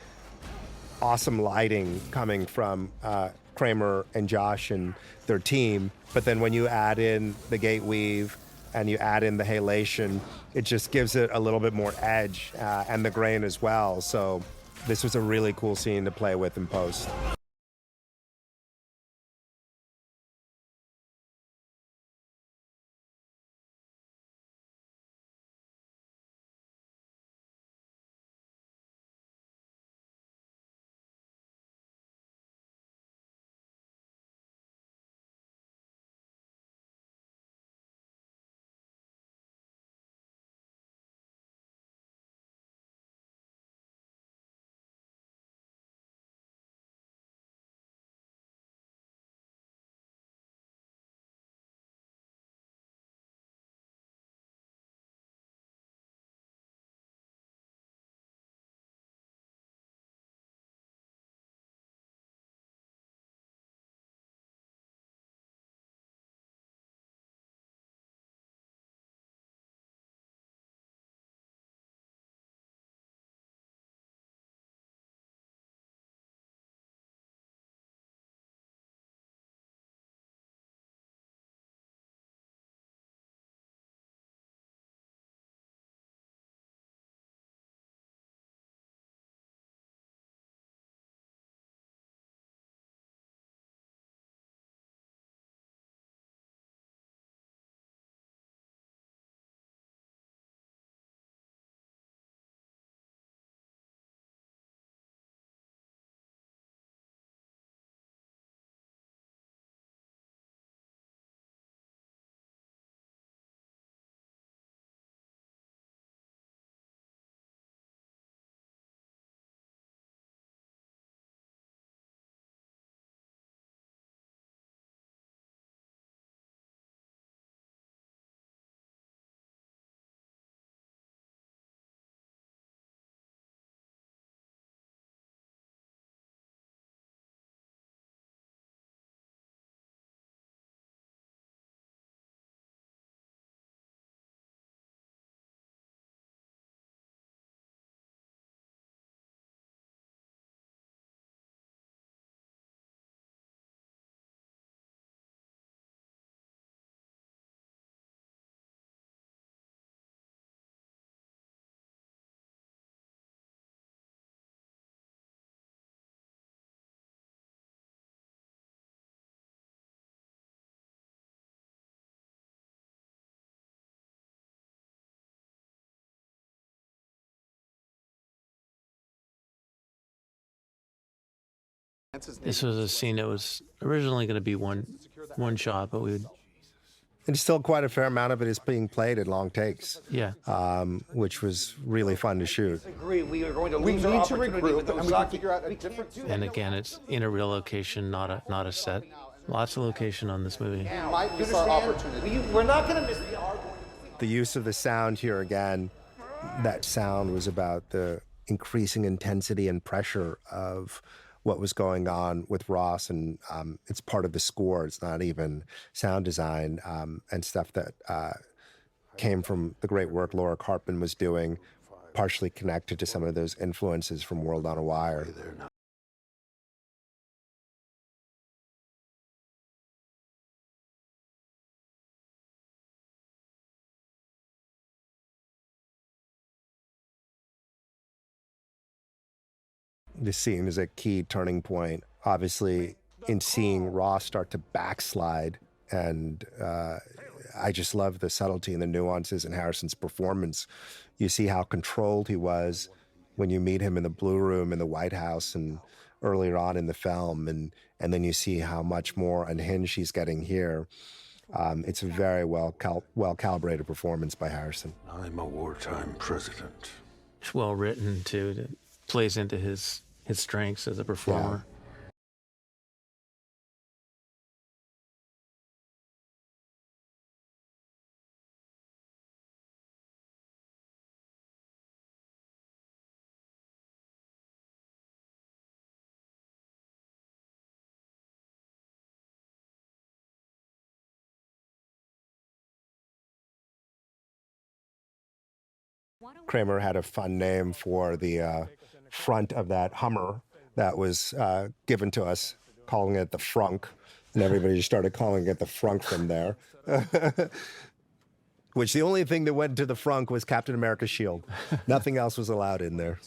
awesome lighting coming from Kramer and Josh and their team. But then when you add in the gate weave and you add in the halation, it just gives it a little bit more edge and the grain as well. So this was a really cool scene to play with in post. This was a scene that was originally going to be one shot, but we would, And still quite a fair amount of it is being played in long takes, yeah. which was really fun to shoot. Agree, we are going to We lose need our to opportunity regroup, with and we can Osaki. figure out a different. And again, it's in a real location, not a set. Lots of location on this movie. Might miss our opportunity. We're not going to miss the R. The use of the sound here again, that sound was about the increasing intensity and pressure of what was going on with Ross, and it's part of the score. It's not even sound design and stuff that came from the great work Laura Carpin was doing, partially connected to some of those influences from World on a Wire. This scene is a key turning point, obviously, in seeing Ross start to backslide. And I just love the subtlety and the nuances in Harrison's performance. You see how controlled he was when you meet him in the Blue Room in the White House and earlier on in the film. And then you see how much more unhinged he's getting here. It's a very well calibrated performance by Harrison. I'm a wartime president. It's well written too. It plays into his strengths as a performer. Kramer had a fun name for the front of that Hummer that was given to us, calling it the Frunk, and everybody just started calling it the Frunk from there. Which the only thing that went to the Frunk was Captain America's shield. Nothing else was allowed in there.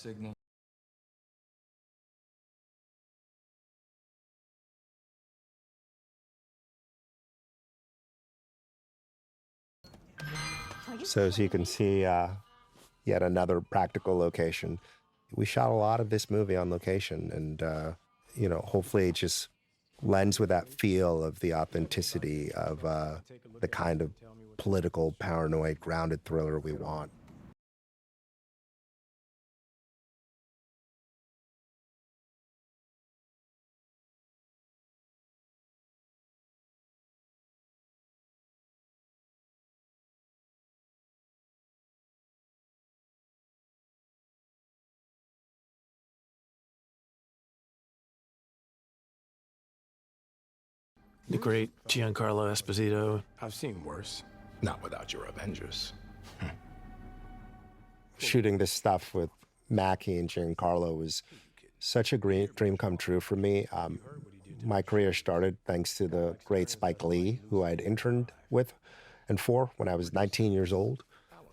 So as you can see, yet another practical location. We shot a lot of this movie on location, and hopefully it just lends with that feel of the authenticity of the kind of political, paranoid, grounded thriller we want. The great Giancarlo Esposito. I've seen worse. Not without your Avengers. Shooting this stuff with Mackie and Giancarlo was such a great dream come true for me. My career started thanks to the great Spike Lee, who I'd interned with and for when I was 19 years old.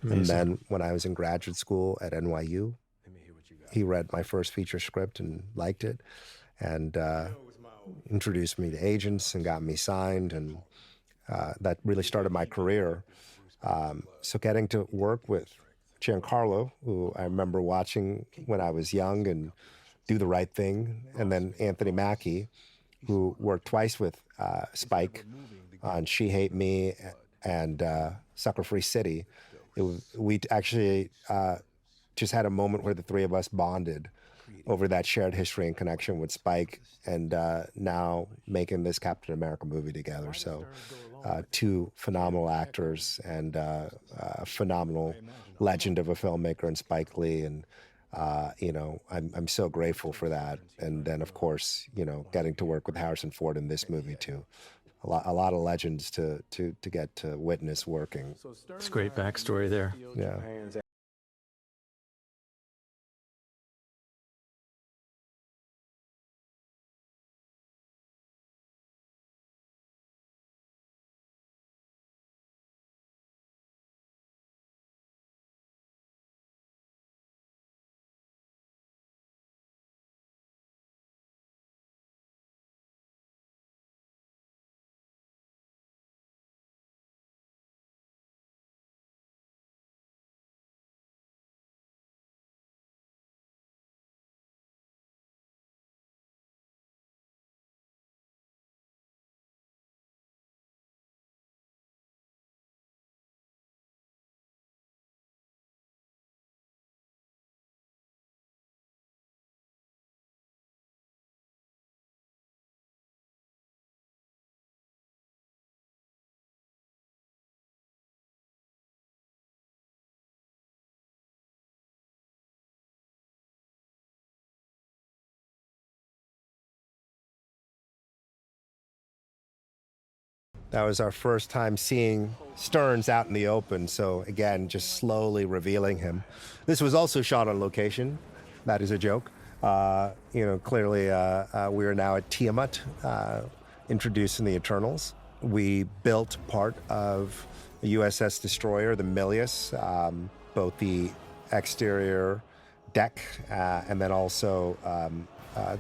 Amazing. And then when I was in graduate school at NYU, he read my first feature script and liked it, and introduced me to agents and got me signed, and that really started my career. So getting to work with Giancarlo, who I remember watching when I was young and Do the Right Thing, and then Anthony Mackie, who worked twice with Spike on She Hate Me and Sucker Free City. We actually just had a moment where the three of us bonded over that shared history and connection with Spike, and now making this Captain America movie together. So two phenomenal actors and a phenomenal legend of a filmmaker in Spike Lee. And, I'm so grateful for that. And then, of course, getting to work with Harrison Ford in this movie too. A lot of legends to get to witness working. It's a great backstory there. Yeah. That was our first time seeing Stearns out in the open. So again, just slowly revealing him. This was also shot on location. That is a joke. Clearly we are now at Tiamat, introducing the Eternals. We built part of the USS Destroyer, the Milius, both the exterior deck and then also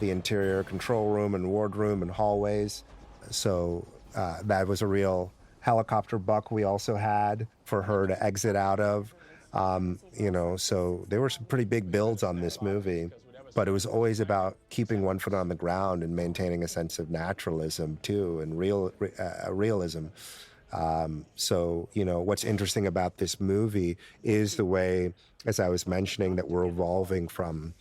the interior control room and wardroom and hallways. So that was a real helicopter buck we also had for her to exit out of. So there were some pretty big builds on this movie, but it was always about keeping one foot on the ground and maintaining a sense of naturalism too and realism. What's interesting about this movie is the way, as I was mentioning, that we're evolving from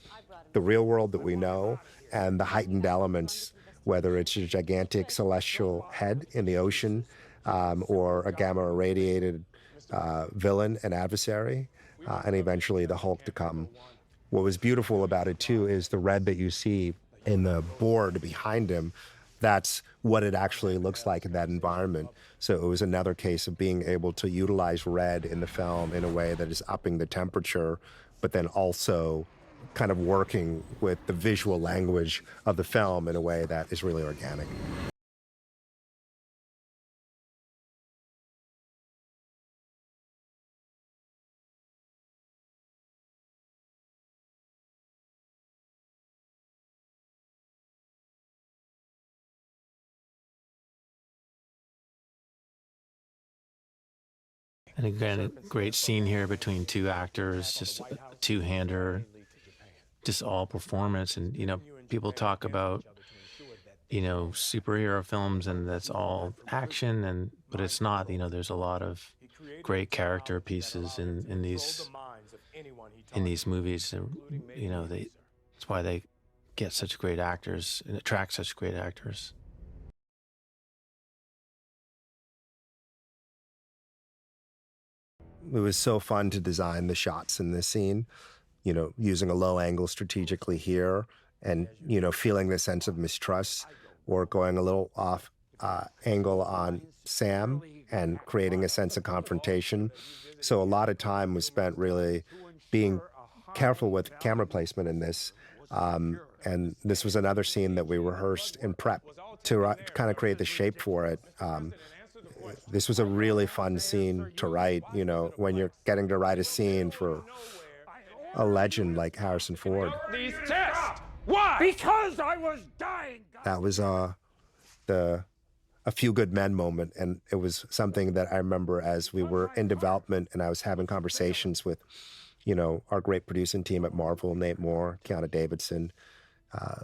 the real world that we know and the heightened elements, whether it's a gigantic celestial head in the ocean or a gamma irradiated villain and adversary, and eventually the Hulk to come. What was beautiful about it too is the red that you see in the board behind him. That's what it actually looks like in that environment. So it was another case of being able to utilize red in the film in a way that is upping the temperature, but then also kind of working with the visual language of the film in a way that is really organic. And again, a great scene here between two actors, just a two-hander, just all performance. And, people talk about, superhero films and that's all action, but it's not. There's a lot of great character pieces in these movies. And, that's why they get such great actors and attract such great actors. It was so fun to design the shots in this scene, using a low angle strategically here and, feeling the sense of mistrust or going a little off angle on Sam and creating a sense of confrontation. So a lot of time was spent really being careful with camera placement in this. And this was another scene that we rehearsed in prep to kind of create the shape for it. This was a really fun scene to write, when you're getting to write a scene for a legend like Harrison Ford. These tests! Why? Because I was dying! That was a Few Good Men moment, and it was something that I remember as we were in development and I was having conversations with, our great producing team at Marvel, Nate Moore, Keanu Davidson,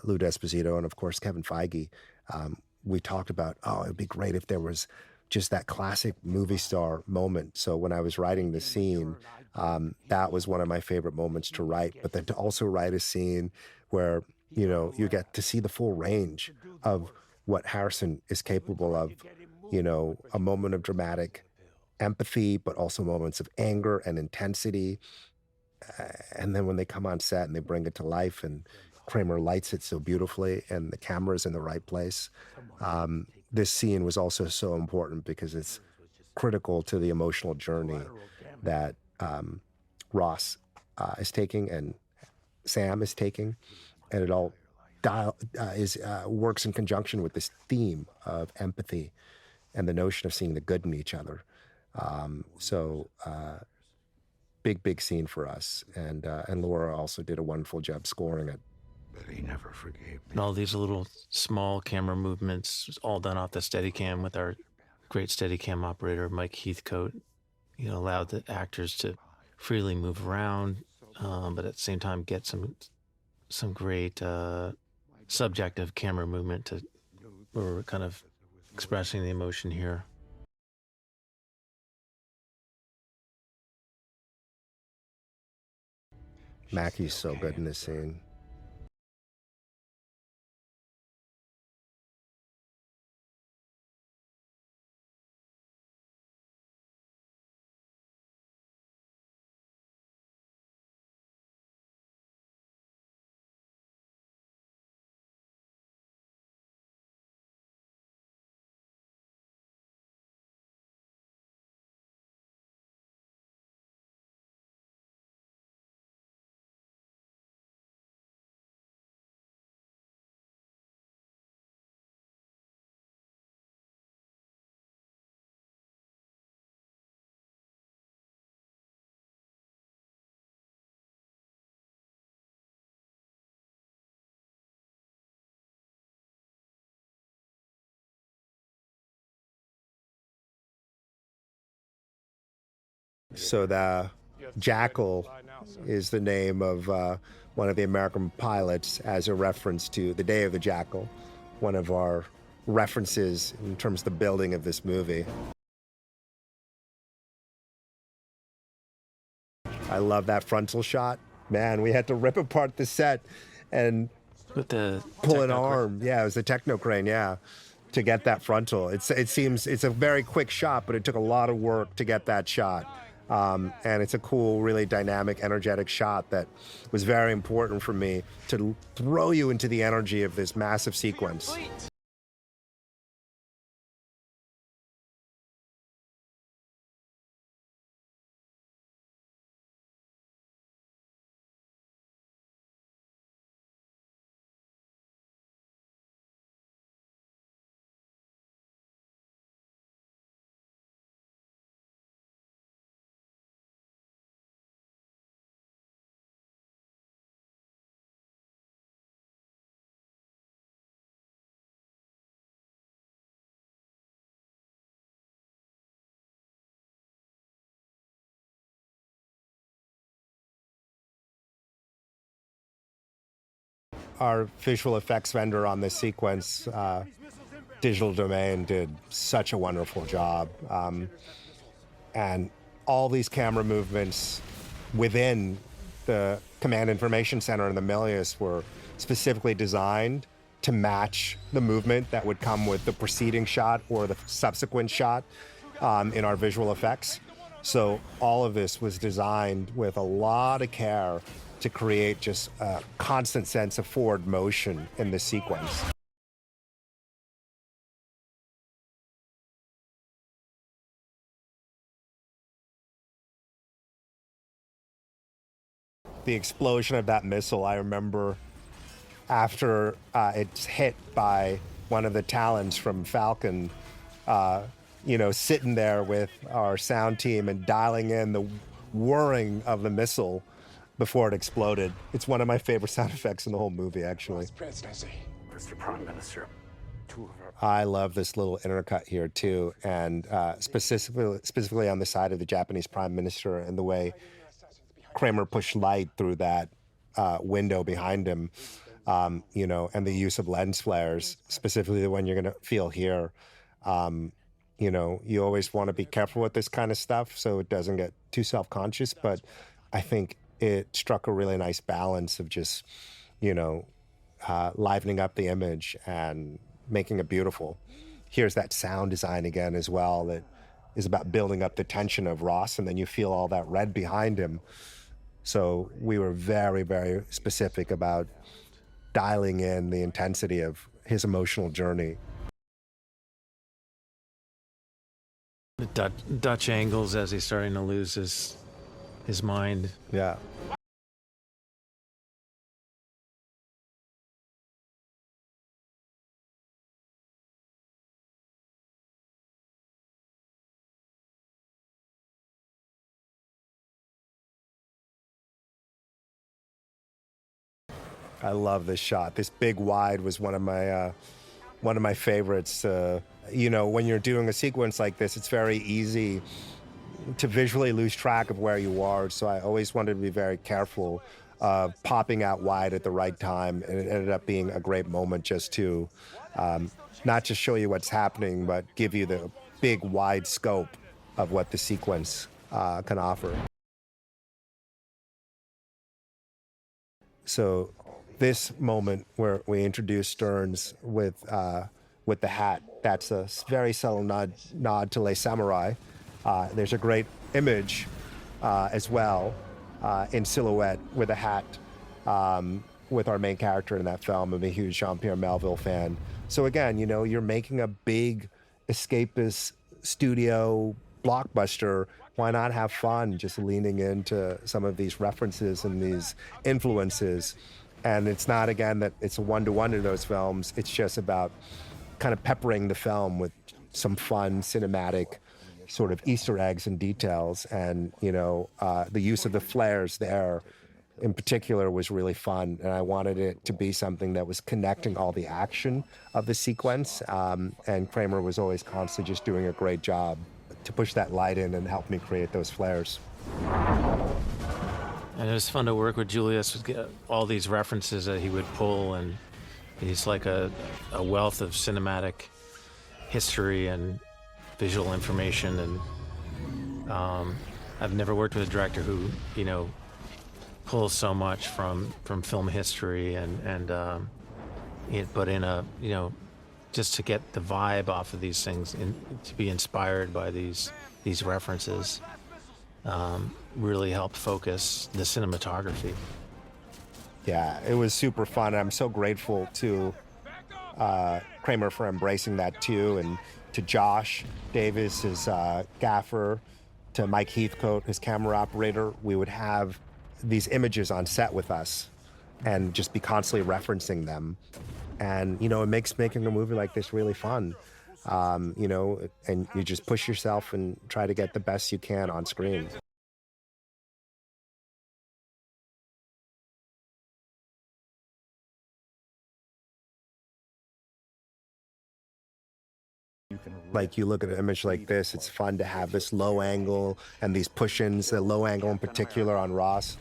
Lou D'Esposito, and of course, Kevin Feige. We talked about, it'd be great if there was just that classic movie star moment. So when I was writing the scene, that was one of my favorite moments to write, but then to also write a scene where, you get to see the full range of what Harrison is capable of, a moment of dramatic empathy, but also moments of anger and intensity. And then when they come on set and they bring it to life and Kramer lights it so beautifully and the camera's in the right place. This scene was also so important because it's critical to the emotional journey that Ross is taking and Sam is taking. And it all works in conjunction with this theme of empathy and the notion of seeing the good in each other. Big scene for us. And Laura also did a wonderful job scoring it. But he never forgave me. And all these little small camera movements, all done off the Steadicam with our great Steadicam operator, Mike Heathcote, allowed the actors to freely move around, but at the same time get some great subjective camera movement where we're kind of expressing the emotion here. Mackie's so good in this scene. So the Jackal is the name of one of the American pilots as a reference to the Day of the Jackal, one of our references in terms of the building of this movie. I love that frontal shot. Man, we had to rip apart the set and With the pull an techno arm. Yeah, it was a techno crane, yeah, to get that frontal. It seems it's a very quick shot, but it took a lot of work to get that shot. And it's a cool, really dynamic, energetic shot that was very important for me to throw you into the energy of this massive sequence. Our visual effects vendor on this sequence, Digital Domain, did such a wonderful job. And all these camera movements within the Command Information Center in the Milius were specifically designed to match the movement that would come with the preceding shot or the subsequent shot in our visual effects. So all of this was designed with a lot of care to create just a constant sense of forward motion in the sequence. The explosion of that missile, I remember after it's hit by one of the Talons from Falcon, sitting there with our sound team and dialing in the whirring of the missile before it exploded. It's one of my favorite sound effects in the whole movie, actually. Mr. Prime Minister, I love this little intercut here, too, and specifically on the side of the Japanese Prime Minister and the way Kramer pushed light through that window behind him, and the use of lens flares, specifically the one you're going to feel here. You always want to be careful with this kind of stuff so it doesn't get too self-conscious, but I think it struck a really nice balance of just, livening up the image and making it beautiful. Here's that sound design again as well that is about building up the tension of Ross, and then you feel all that red behind him. So we were very, very specific about dialing in the intensity of his emotional journey. The Dutch angles as he's starting to lose his mind. Yeah. I love this shot. This big wide was one of my favorites. When you're doing a sequence like this, it's very easy to visually lose track of where you are. So I always wanted to be very careful of popping out wide at the right time. And it ended up being a great moment just to not just show you what's happening, but give you the big wide scope of what the sequence can offer. So this moment where we introduce Stearns with the hat, that's a very subtle nod to Les Samurai. There's a great image as well in silhouette with a hat with our main character in that film. I'm a huge Jean-Pierre Melville fan. So again, you're making a big escapist studio blockbuster. Why not have fun just leaning into some of these references and these influences? And it's not, again, that it's a one-to-one in those films. It's just about kind of peppering the film with some fun cinematic sort of Easter eggs and details. And, the use of the flares there in particular was really fun. And I wanted it to be something that was connecting all the action of the sequence. And Kramer was always constantly just doing a great job. to push that light in and help me create those flares. And it was fun to work with Julius, with all these references that he would pull, and he's like a wealth of cinematic history and visual information. And I've never worked with a director who, pulls so much from film history but in a, just to get the vibe off of these things and to be inspired by these references. Really helped focus the cinematography. Yeah, it was super fun. I'm so grateful to Kramer for embracing that too, and to Josh Davis, his gaffer, to Mike Heathcote, his camera operator. We would have these images on set with us and just be constantly referencing them. And, it makes making a movie like this really fun. And you just push yourself and try to get the best you can on screen. Like, you look at an image like this, it's fun to have this low angle and these push-ins, the low angle in particular on Ross,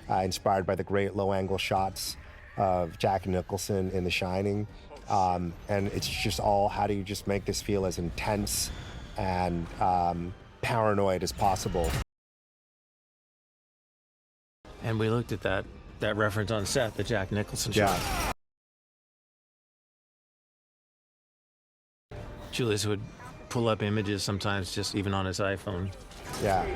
inspired by the great low angle shots of Jack Nicholson in The Shining. And it's just all, how do you just make this feel as intense and paranoid as possible? And we looked at that reference on set, the Jack Nicholson shot. Julius would pull up images sometimes just even on his iPhone. Yeah.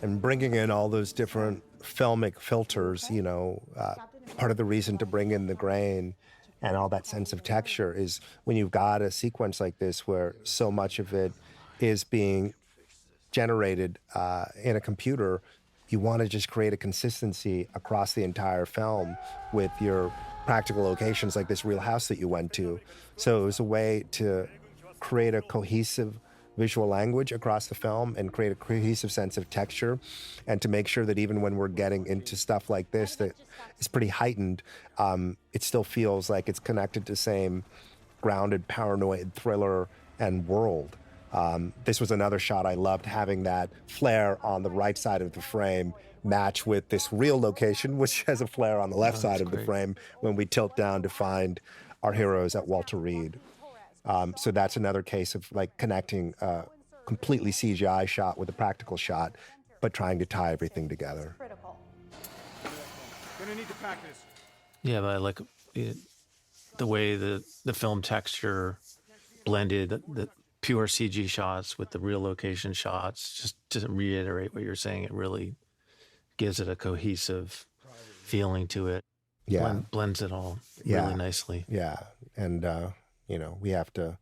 And bringing in all those different filmic filters, part of the reason to bring in the grain and all that sense of texture is when you've got a sequence like this where so much of it is being generated in a computer, you want to just create a consistency across the entire film with your practical locations like this real house that you went to. So it was a way to create a cohesive visual language across the film and create a cohesive sense of texture, and to make sure that even when we're getting into stuff like this that is pretty heightened, it still feels like it's connected to the same grounded, paranoid thriller and world. This was another shot I loved, having that flare on the right side of the frame match with this real location, which has a flare on the left side of the frame when we tilt down to find our heroes at Walter Reed. So that's another case of like connecting a completely CGI shot with a practical shot, but trying to tie everything together. Yeah, but I like the way the film texture blended the pure CG shots with the real location shots. Just to reiterate what you're saying, it really gives it a cohesive feeling to it. Yeah. Blends it all really nicely. Yeah. And, we have to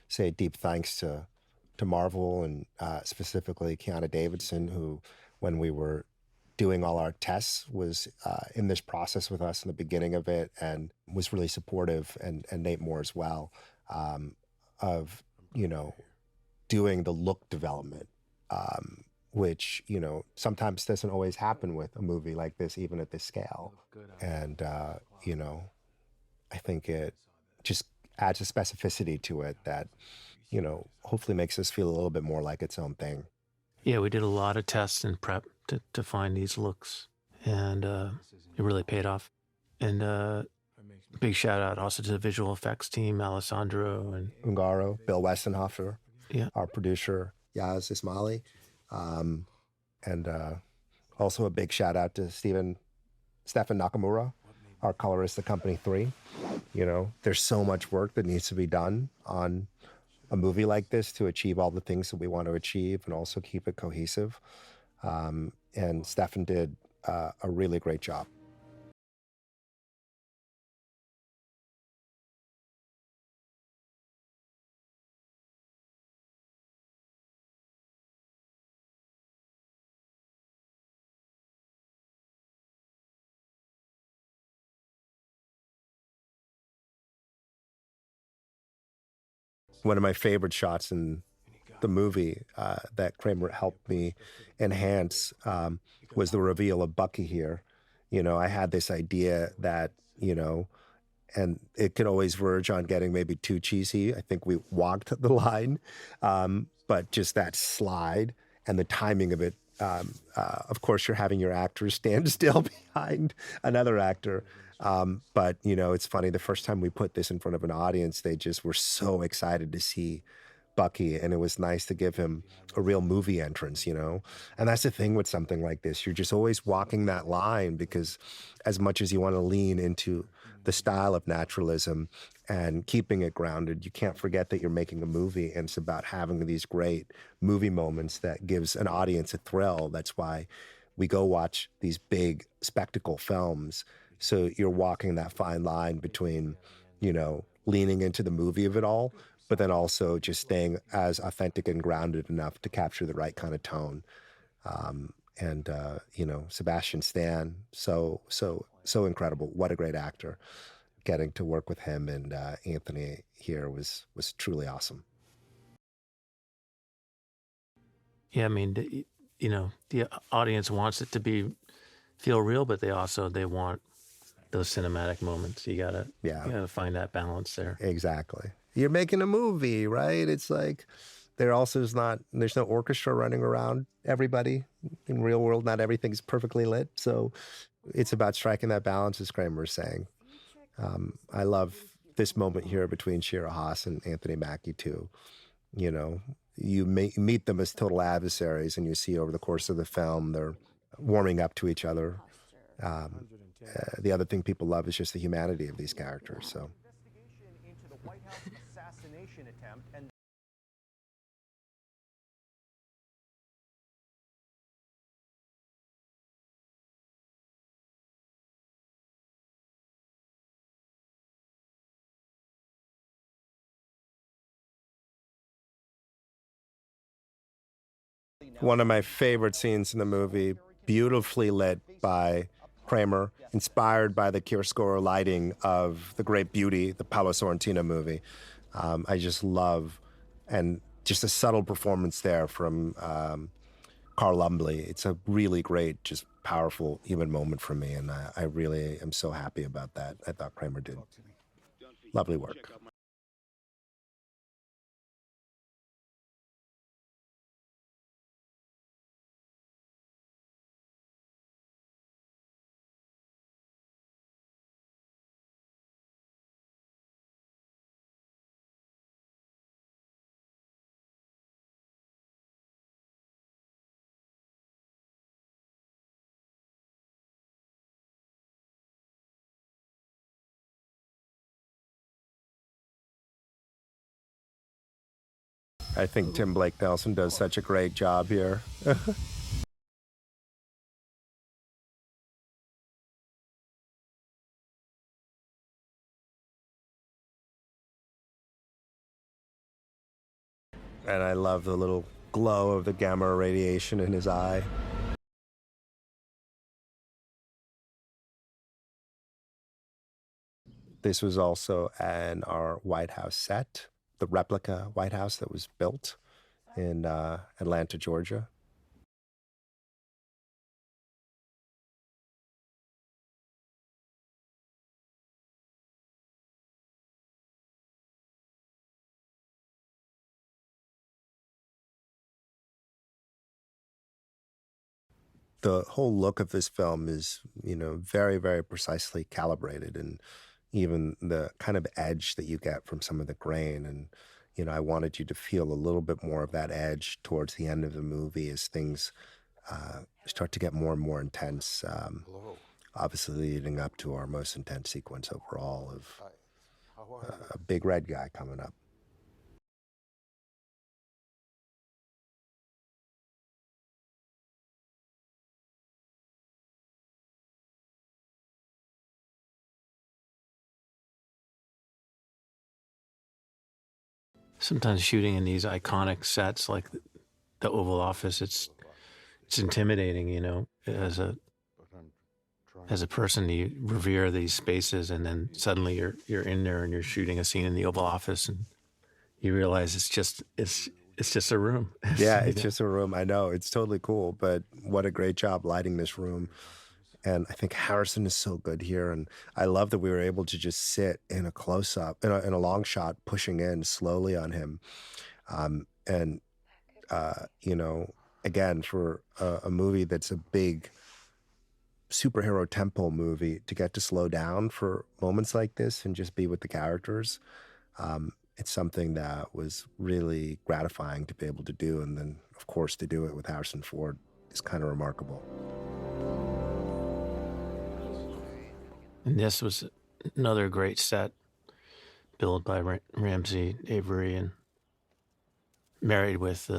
say deep thanks to Marvel and specifically Keanu Davidson, who, when we were doing all our tests, was in this process with us in the beginning of it and was really supportive, and Nate Moore as well, of, doing the look development, which, sometimes doesn't always happen with a movie like this, even at this scale. And, I think it just adds a specificity to it that, hopefully makes us feel a little bit more like its own thing. Yeah, we did a lot of tests and prep to find these looks, and it really paid off. And big shout out also to the visual effects team, Alessandro and Ungaro, Bill Westenhofer, yeah, our producer, Yaz Ismaili, and also a big shout out to Stefan Nakamura, our colorist at Company 3. There's so much work that needs to be done on a movie like this to achieve all the things that we want to achieve and also keep it cohesive. And Stefan did a really great job. One of my favorite shots in the movie that Kramer helped me enhance was the reveal of Bucky here. I had this idea that, and it could always verge on getting maybe too cheesy. I think we walked the line, but just that slide and the timing of it. Of course, you're having your actors stand still behind another actor. But, it's funny. The first time we put this in front of an audience, they just were so excited to see Bucky, and it was nice to give him a real movie entrance, And that's the thing with something like this. You're just always walking that line because as much as you want to lean into the style of naturalism and keeping it grounded, you can't forget that you're making a movie, and it's about having these great movie moments that gives an audience a thrill. That's why we go watch these big spectacle films. So you're walking that fine line between, leaning into the movie of it all, but then also just staying as authentic and grounded enough to capture the right kind of tone. Sebastian Stan, so incredible. What a great actor. Getting to work with him and Anthony here was truly awesome. Yeah, I mean, the audience wants it to feel real, but they want those cinematic moments. You gotta find that balance there. Exactly. You're making a movie, right? It's like there's no orchestra running around everybody. In real world, not everything's perfectly lit. So it's about striking that balance, as Kramer is saying. I love this moment here between Shira Haas and Anthony Mackie too. You meet them as total adversaries, and you see over the course of the film they're warming up to each other. The other thing people love is just the humanity of these characters. So. One of my favorite scenes in the movie, beautifully lit by Kramer, inspired by the chiaroscuro lighting of The Great Beauty, the Paolo Sorrentino movie. I just love, and just a subtle performance there from Carl Lumbly. It's a really great, just powerful human moment for me, and I really am so happy about that. I thought Kramer did lovely work. I think Tim Blake Nelson does such a great job here. And I love the little glow of the gamma radiation in his eye. This was also in our White House set, the replica White House that was built in Atlanta, Georgia. The whole look of this film is, very, very precisely calibrated, and even the kind of edge that you get from some of the grain. And, I wanted you to feel a little bit more of that edge towards the end of the movie as things start to get more and more intense. Obviously leading up to our most intense sequence overall of a big red guy coming up. Sometimes shooting in these iconic sets like the Oval Office, it's intimidating, as a person. You revere these spaces, and then suddenly you're in there and you're shooting a scene in the Oval Office, and you realize it's just a room. Yeah, it's just a room. I know it's totally cool, but what a great job lighting this room. And I think Harrison is so good here. And I love that we were able to just sit in a close up, in a long shot, pushing in slowly on him. And, you know, again, for a movie that's a big superhero tempo movie, to get to slow down for moments like this and just be with the characters, it's something that was really gratifying to be able to do. And then, of course, to do it with Harrison Ford is kind of remarkable. And this was another great set built by Ramsey Avery and married with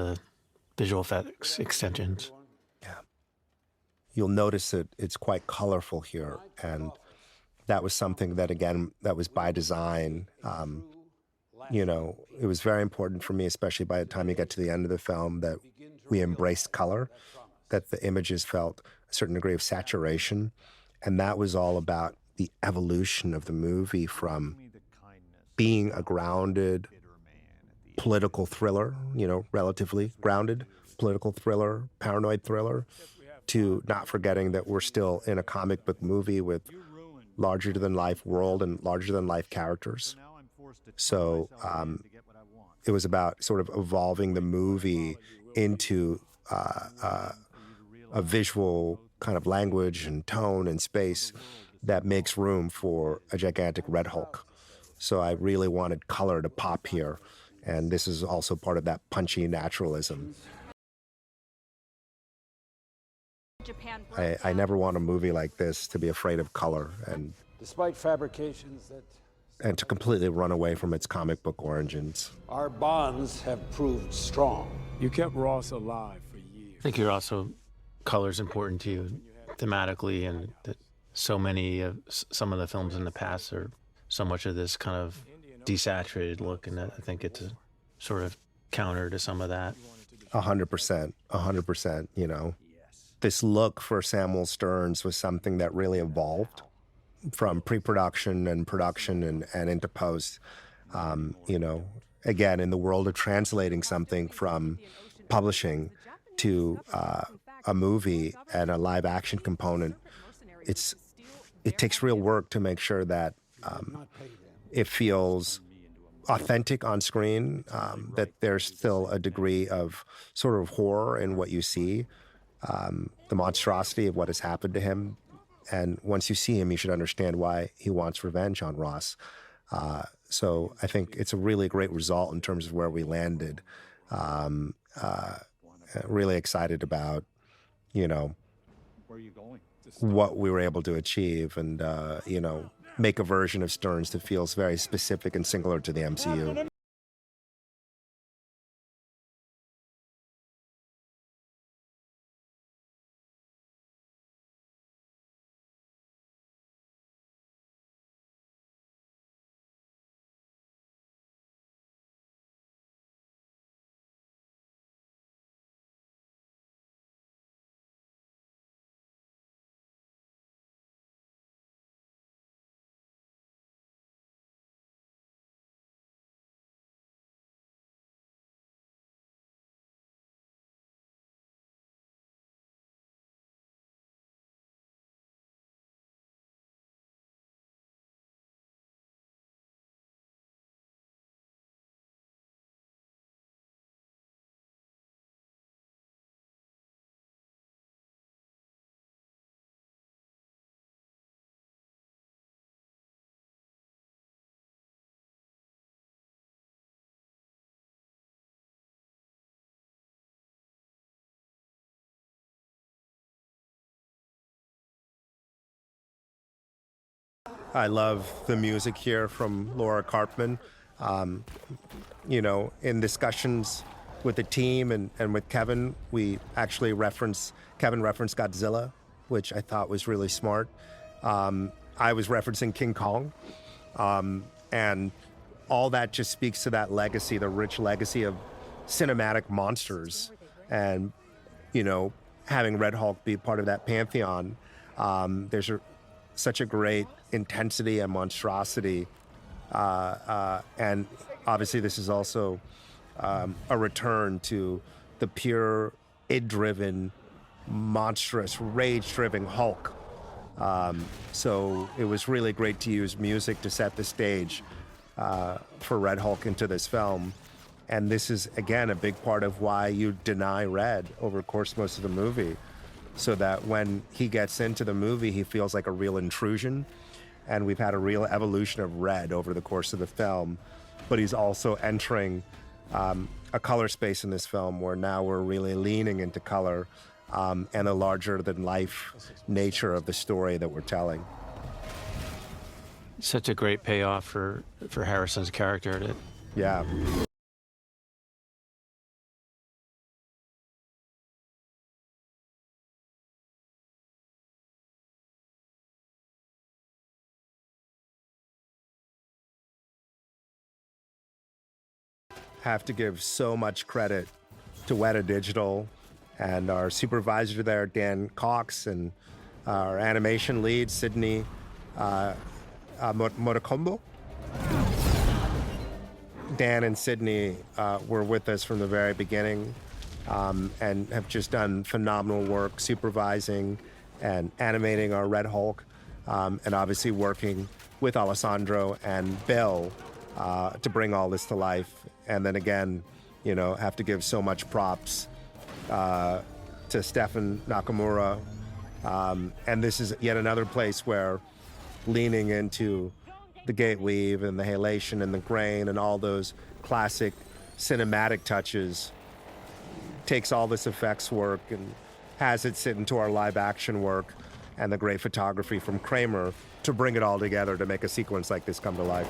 visual effects extensions. Yeah. You'll notice that it's quite colorful here. And that was something that, again, that was by design. You know, it was very important for me, especially by the time you get to the end of the film, that we embraced color, that the images felt a certain degree of saturation. And that was all about the evolution of the movie from being a grounded political thriller, you know, relatively grounded political thriller, paranoid thriller, to not forgetting that we're still in a comic book movie with larger-than-life world and larger-than-life characters. So it was about sort of evolving the movie into a visual kind of language and tone and space that makes room for a gigantic Red Hulk. So I really wanted color to pop here, and this is also part of that punchy naturalism. I never want a movie like this to be afraid of color and Despite fabrications to completely run away from its comic book origins. our bonds have proved strong. You kept Ross alive for years. I think you're also color's important to you thematically, and that so many of some of the films in the past are so much of this kind of desaturated look, and I think it's a sort of counter to some of that. 100%, you know. This look for Samuel Stearns was something that really evolved from pre-production and production and into post. You know, again, in the world of translating something from publishing to a movie and a live action component, it takes real work to make sure that it feels authentic on screen, that there's still a degree of sort of horror in what you see, the monstrosity of what has happened to him. And once you see him, you should understand why he wants revenge on Ross. So I think it's a really great result in terms of where we landed. Really excited about, you know, what we were able to achieve and, you know, make a version of Stearns that feels very specific and singular to the MCU. I love the music here from Laura Karpman. You know, in discussions with the team and with Kevin, we actually Kevin referenced Godzilla, which I thought was really smart. I was referencing King Kong. And all that just speaks to that legacy, the rich legacy of cinematic monsters. And, you know, having Red Hulk be part of that pantheon, there's such a great intensity and monstrosity. And obviously this is also a return to the pure, id-driven, monstrous, rage-driven Hulk. So it was really great to use music to set the stage for Red Hulk into this film. And this is, again, a big part of why you deny Red over the course of most of the movie, so that when he gets into the movie, he feels like a real intrusion. And we've had a real evolution of Red over the course of the film. But he's also entering a color space in this film where now we're really leaning into color and the larger-than-life nature of the story that we're telling. Such a great payoff for Harrison's character. Yeah. Have to give so much credit to Weta Digital and our supervisor there, Dan Cox, and our animation lead, Sydney Motokombo. Dan and Sydney were with us from the very beginning and have just done phenomenal work supervising and animating our Red Hulk, and obviously working with Alessandro and Bill to bring all this to life. And then again, you know, have to give so much props to Stefan Nakamura. And this is yet another place where leaning into the gate weave and the halation and the grain and all those classic cinematic touches takes all this effects work and has it sit into our live action work and the great photography from Kramer to bring it all together to make a sequence like this come to life.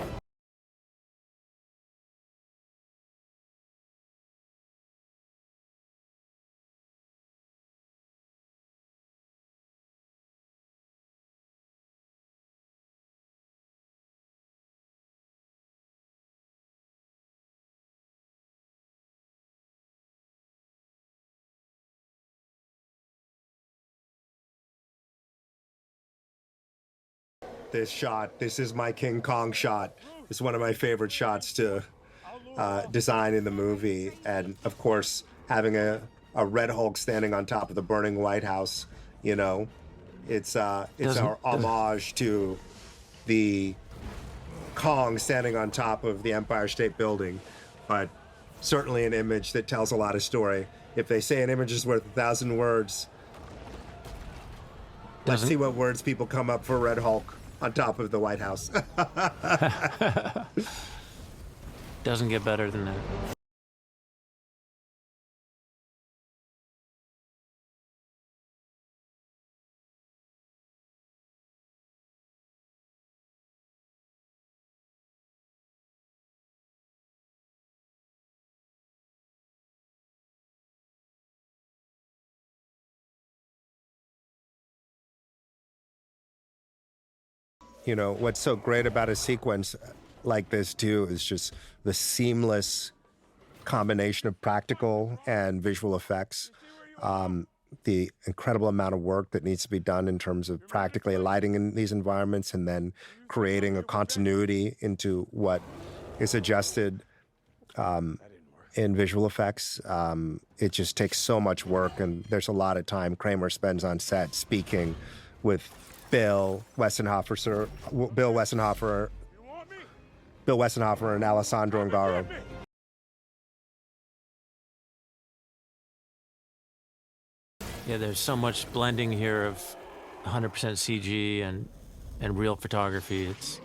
This shot, this is my King Kong shot. It's one of my favorite shots to design in the movie. And of course, having a Red Hulk standing on top of the burning White House, you know, it's our homage to the Kong standing on top of the Empire State Building, but certainly an image that tells a lot of story. If they say an image is worth 1,000 words, let's see what words people come up for Red Hulk on top of the White House. Doesn't get better than that. You know, what's so great about a sequence like this, too, is just the seamless combination of practical and visual effects. The incredible amount of work that needs to be done in terms of practically lighting in these environments and then creating a continuity into what is adjusted in visual effects. It just takes so much work, and there's a lot of time Kramer spends on set speaking with Bill Westenhofer and Alessandro Ngaro. Yeah, there's so much blending here of 100% CG and real photography. It's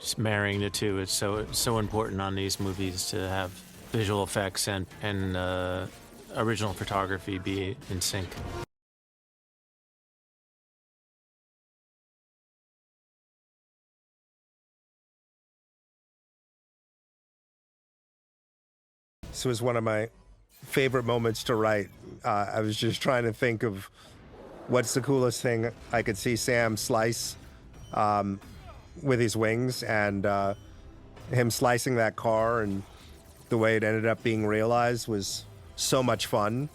just marrying the two. It's so important on these movies to have visual effects and original photography be in sync. This was one of my favorite moments to write. I was just trying to think of what's the coolest thing I could see Sam slice with his wings, and him slicing that car and the way it ended up being realized was so much fun.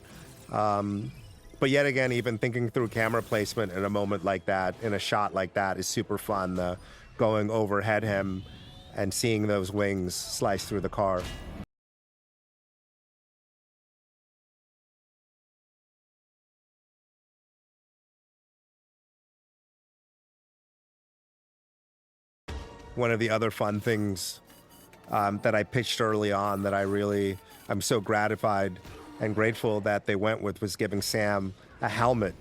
But yet again, even thinking through camera placement in a moment like that, in a shot like that, is super fun. The going overhead him and seeing those wings slice through the car. One of the other fun things that I pitched early on that I'm so gratified and grateful that they went with was giving Sam a helmet.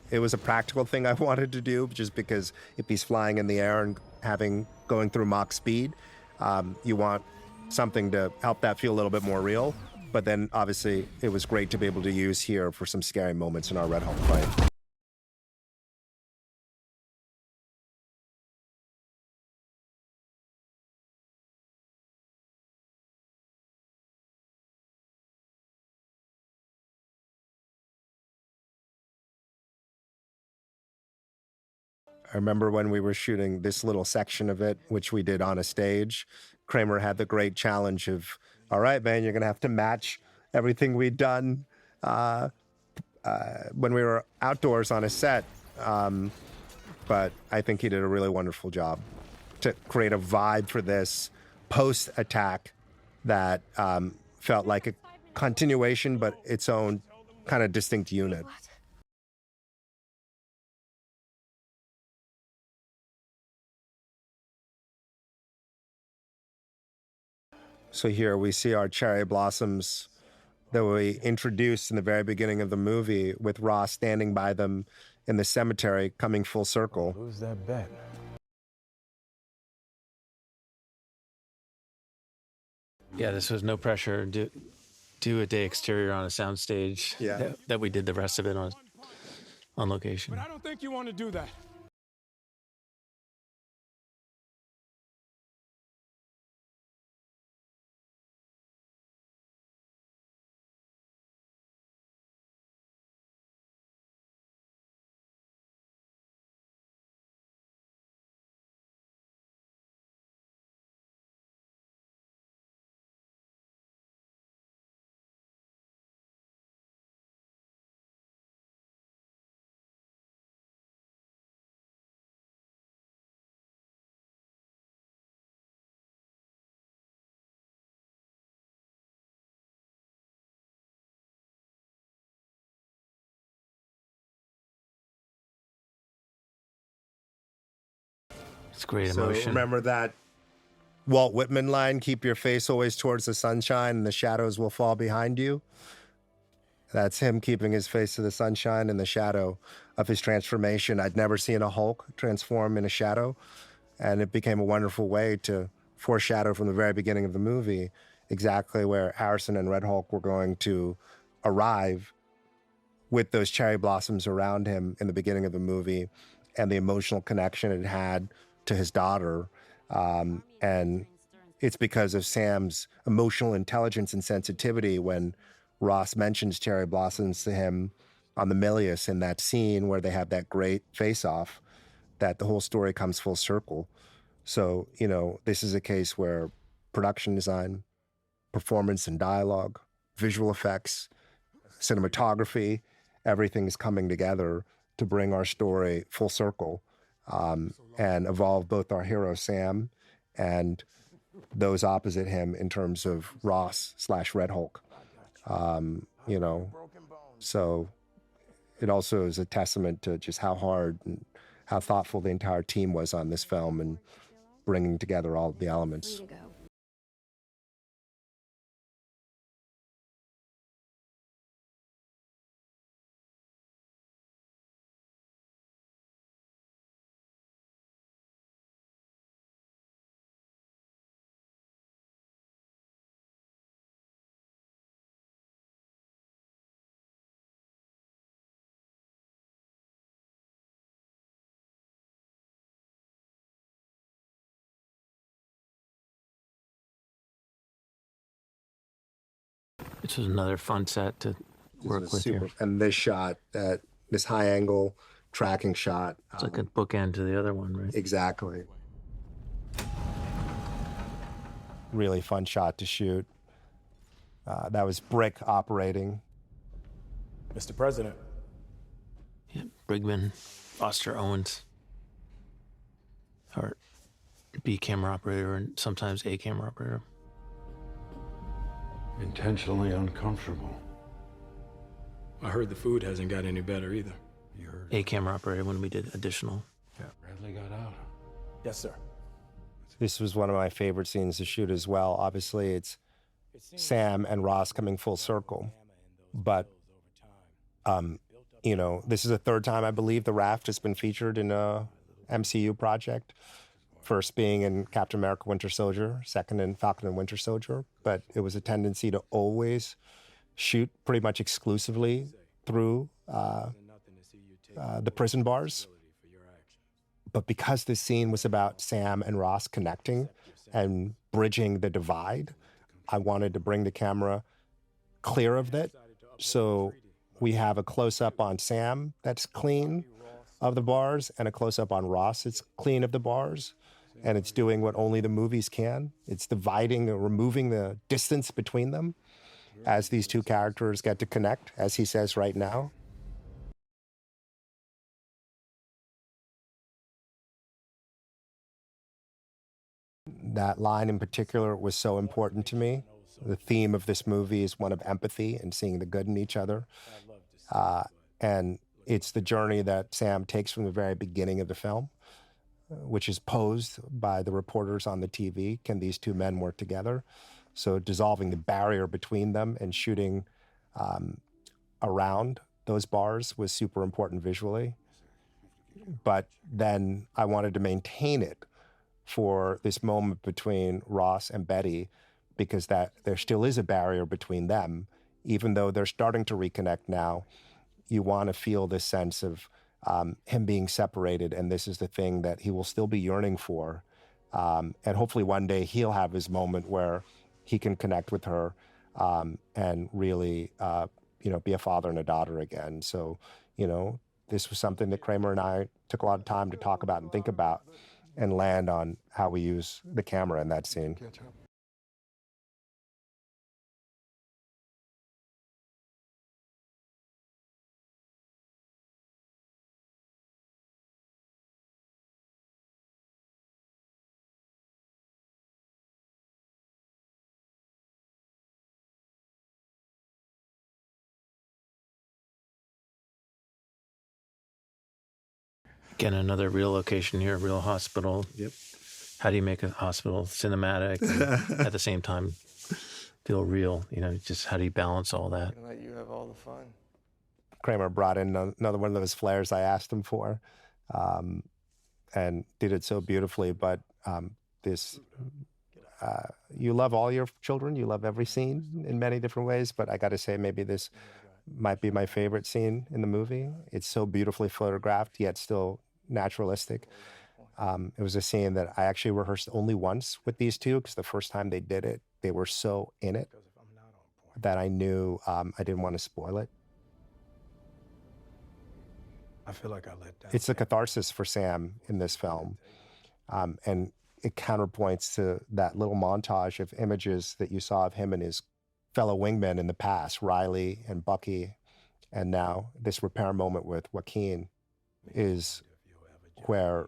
It was a practical thing I wanted to do just because if he's flying in the air and going through Mach speed, you want something to help that feel a little bit more real. But then obviously it was great to be able to use here for some scary moments in our Red Hulk fight. I remember when we were shooting this little section of it, which we did on a stage, Kramer had the great challenge of, all right, man, you're going to have to match everything we'd done when we were outdoors on a set. But I think he did a really wonderful job to create a vibe for this post-attack that felt like a continuation, but its own kind of distinct unit. So here we see our cherry blossoms that we introduced in the very beginning of the movie with Ross standing by them in the cemetery coming full circle. Who's that bet? Yeah, this was no pressure. Do a day exterior on a soundstage. Yeah. That we did the rest of it on location. But I don't think you want to do that. It's great So emotion. remember that Walt Whitman line, keep your face always towards the sunshine and the shadows will fall behind you. That's him keeping his face to the sunshine and the shadow of his transformation. I'd never seen a Hulk transform in a shadow, and it became a wonderful way to foreshadow from the very beginning of the movie exactly where Harrison and Red Hulk were going to arrive with those cherry blossoms around him in the beginning of the movie and the emotional connection it had to his daughter. And it's because of Sam's emotional intelligence and sensitivity when Ross mentions cherry blossoms to him on the Milius in that scene where they have that great face-off, that the whole story comes full circle. So, this is a case where production design, performance and dialogue, visual effects, cinematography, everything's coming together to bring our story full circle and evolve both our hero Sam and those opposite him in terms of Ross/Red Hulk. So it also is a testament to just how hard and how thoughtful the entire team was on this film and bringing together all the elements. This was another fun set to work with here. And this shot, this high angle tracking shot. It's like a bookend to the other one, right? Exactly. Really fun shot to shoot. That was Brick operating. Mr. President. Yeah, Brigman, Foster Owens. Or B camera operator and sometimes A camera operator. Intentionally uncomfortable. I heard the food hasn't got any better either. You heard A camera operator when we did additional. Bradley got out. Yes, sir. This was one of my favorite scenes to shoot as well. Obviously, it's Sam and Ross coming full circle. But, you know, this is the third time I believe the raft has been featured in a MCU project. First being in Captain America Winter Soldier, second in Falcon and Winter Soldier. But it was a tendency to always shoot pretty much exclusively through the prison bars. But because this scene was about Sam and Ross connecting and bridging the divide, I wanted to bring the camera clear of that. So we have a close-up on Sam that's clean of the bars and a close-up on Ross that's clean of the bars. And it's doing what only the movies can. It's dividing or removing the distance between them as these two characters get to connect, as he says right now. That line in particular was so important to me. The theme of this movie is one of empathy and seeing the good in each other. And it's the journey that Sam takes from the very beginning of the film, which is posed by the reporters on the TV. Can these two men work together? So dissolving the barrier between them and shooting around those bars was super important visually. But then I wanted to maintain it for this moment between Ross and Betty, because that there still is a barrier between them, even though they're starting to reconnect now. You want to feel this sense of him being separated, and this is the thing that he will still be yearning for. And hopefully one day he'll have his moment where he can connect with her and really, you know, be a father and a daughter again. So, you know, this was something that Kramer and I took a lot of time to talk about and think about and land on how we use the camera in that scene. Again, another real location here, real hospital. Yep. How do you make a hospital cinematic and at the same time feel real? You know, just how do you balance all that? Let you have all the fun. Kramer brought in another one of those flares I asked him for, and did it so beautifully. But you love all your children. You love every scene in many different ways. But I got to say, maybe this might be my favorite scene in the movie. It's so beautifully photographed, yet still naturalistic. It was a scene that I actually rehearsed only once with these two, because the first time they did it, they were so in it that I knew I didn't want to spoil it. I feel like I let down. It's a catharsis for Sam in this film. And it counterpoints to that little montage of images that you saw of him and his fellow wingmen in the past, Riley and Bucky, and now this repair moment with Joaquin is where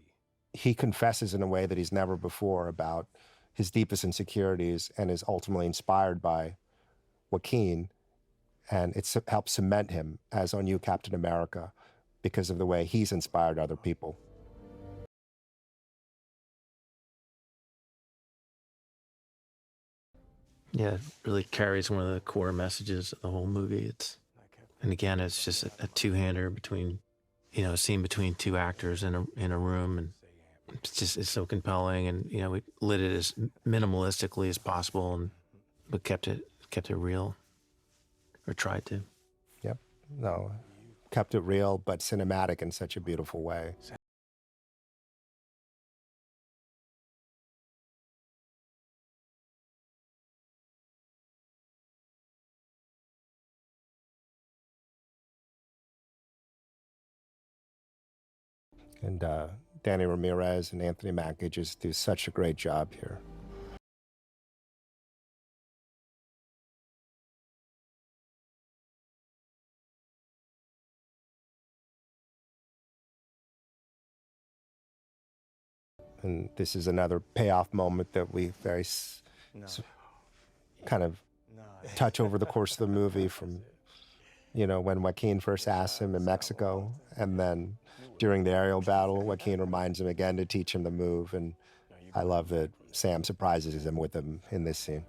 he confesses in a way that he's never before about his deepest insecurities and is ultimately inspired by Joaquin. And it helps cement him as our new Captain America because of the way he's inspired other people. Yeah, it really carries one of the core messages of the whole movie. And again, it's just a two-hander between, you know, a scene between two actors in a room, and it's so compelling. And you know, we lit it as minimalistically as possible, but kept it real, or tried to. Yep. No, kept it real, but cinematic in such a beautiful way. And Danny Ramirez and Anthony Mackie just do such a great job here. And this is another payoff moment that we kind of touch over the course of the movie from, when Joaquin first asks him in Mexico, and then during the aerial battle, Joaquin reminds him again to teach him the move. And I love that Sam surprises him with him in this scene.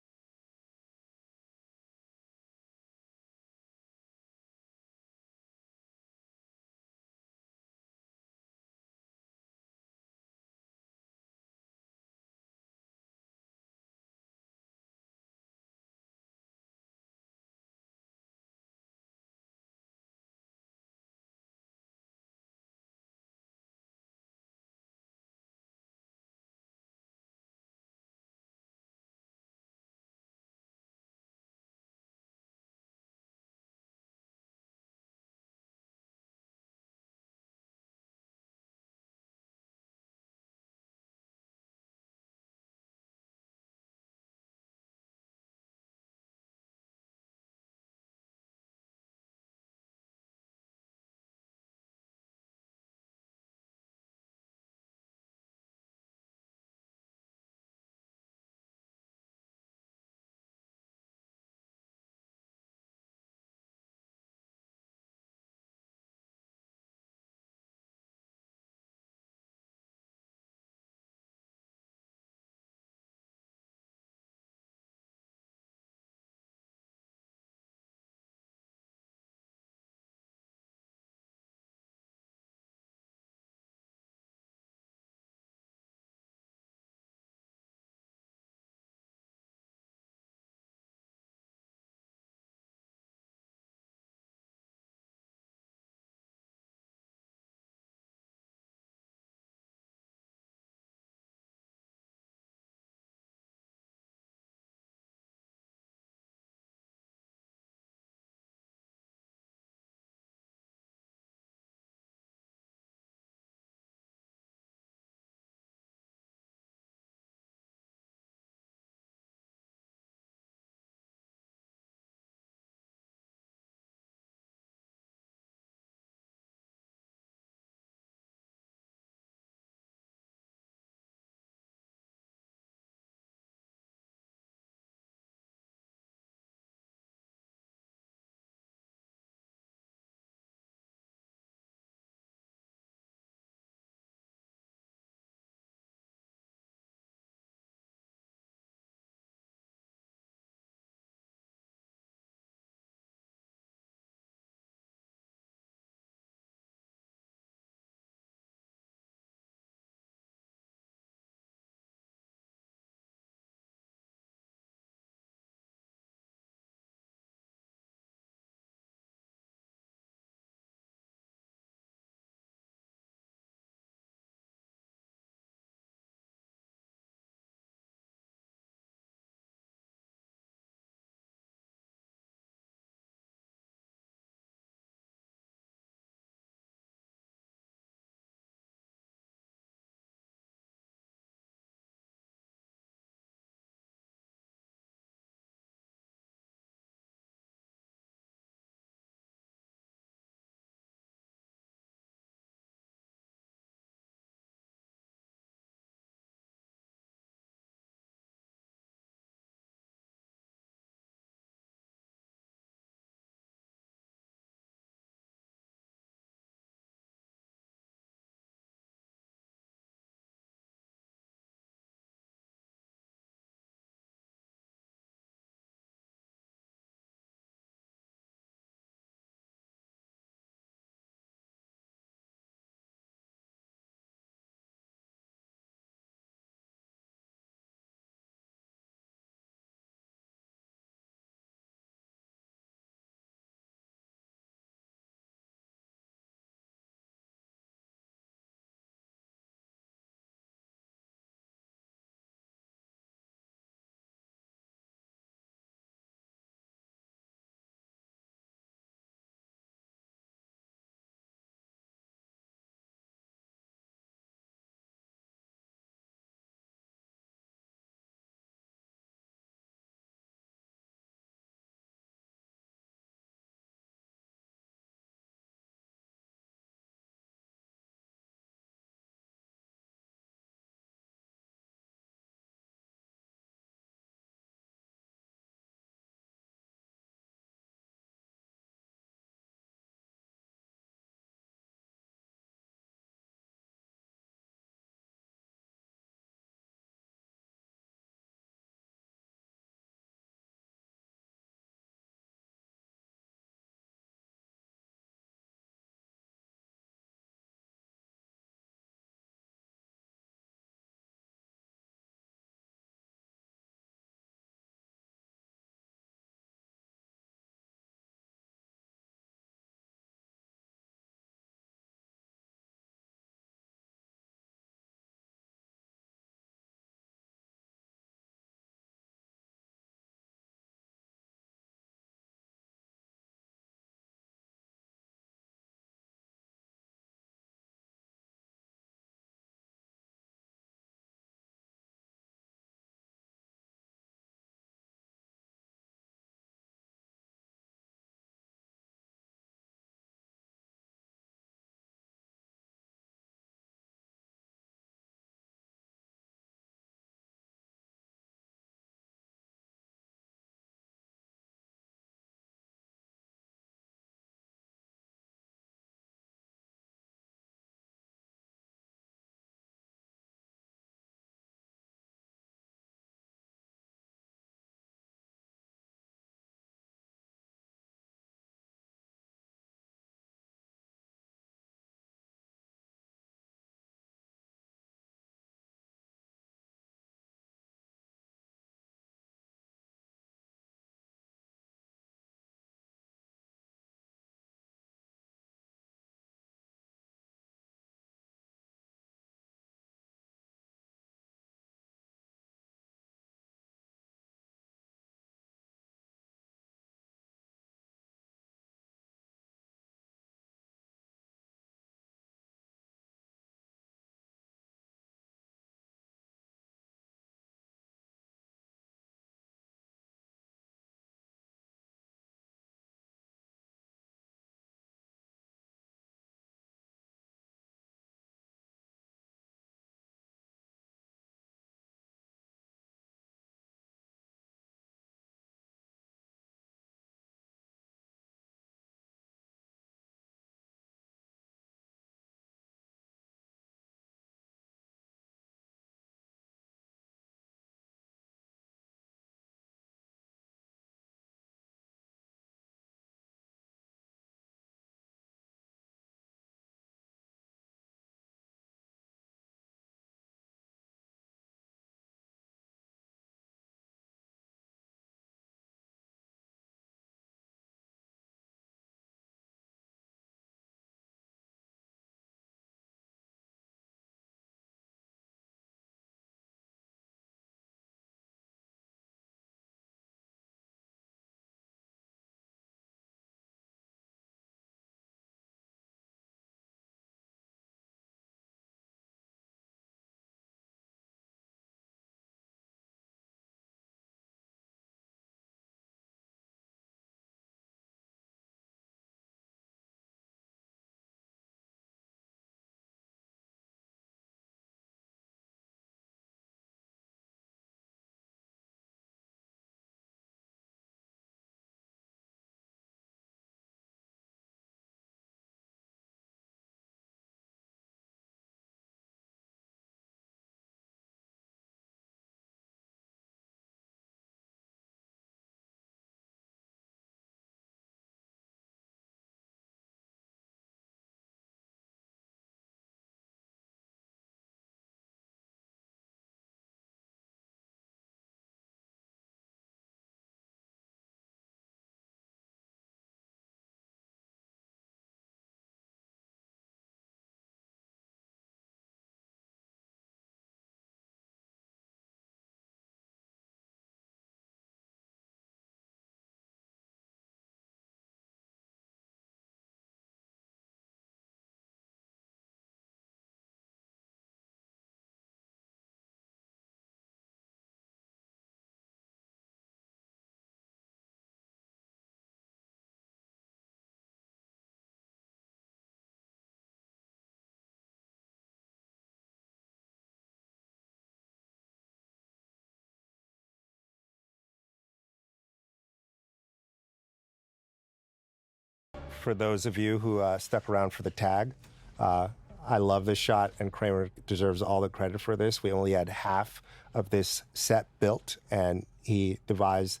for those of you who stuck around for the tag. I love this shot, and Kramer deserves all the credit for this. We only had half of this set built, and he devised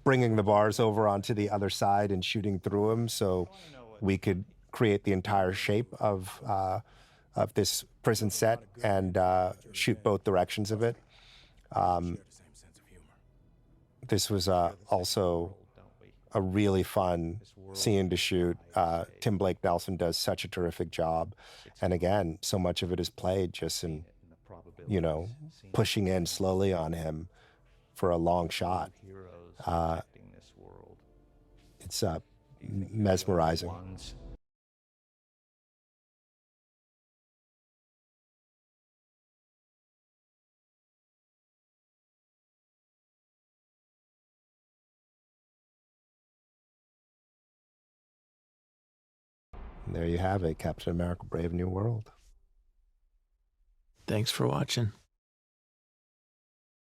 bringing the bars over onto the other side and shooting through them so we could create the entire shape of this prison set and shoot both directions of it. This was also a really fun scene to shoot. Tim Blake Nelson does such a terrific job. And again, so much of it is played just in, pushing in slowly on him for a long shot. It's mesmerizing. And there you have it, Captain America: Brave New World. Thanks for watching.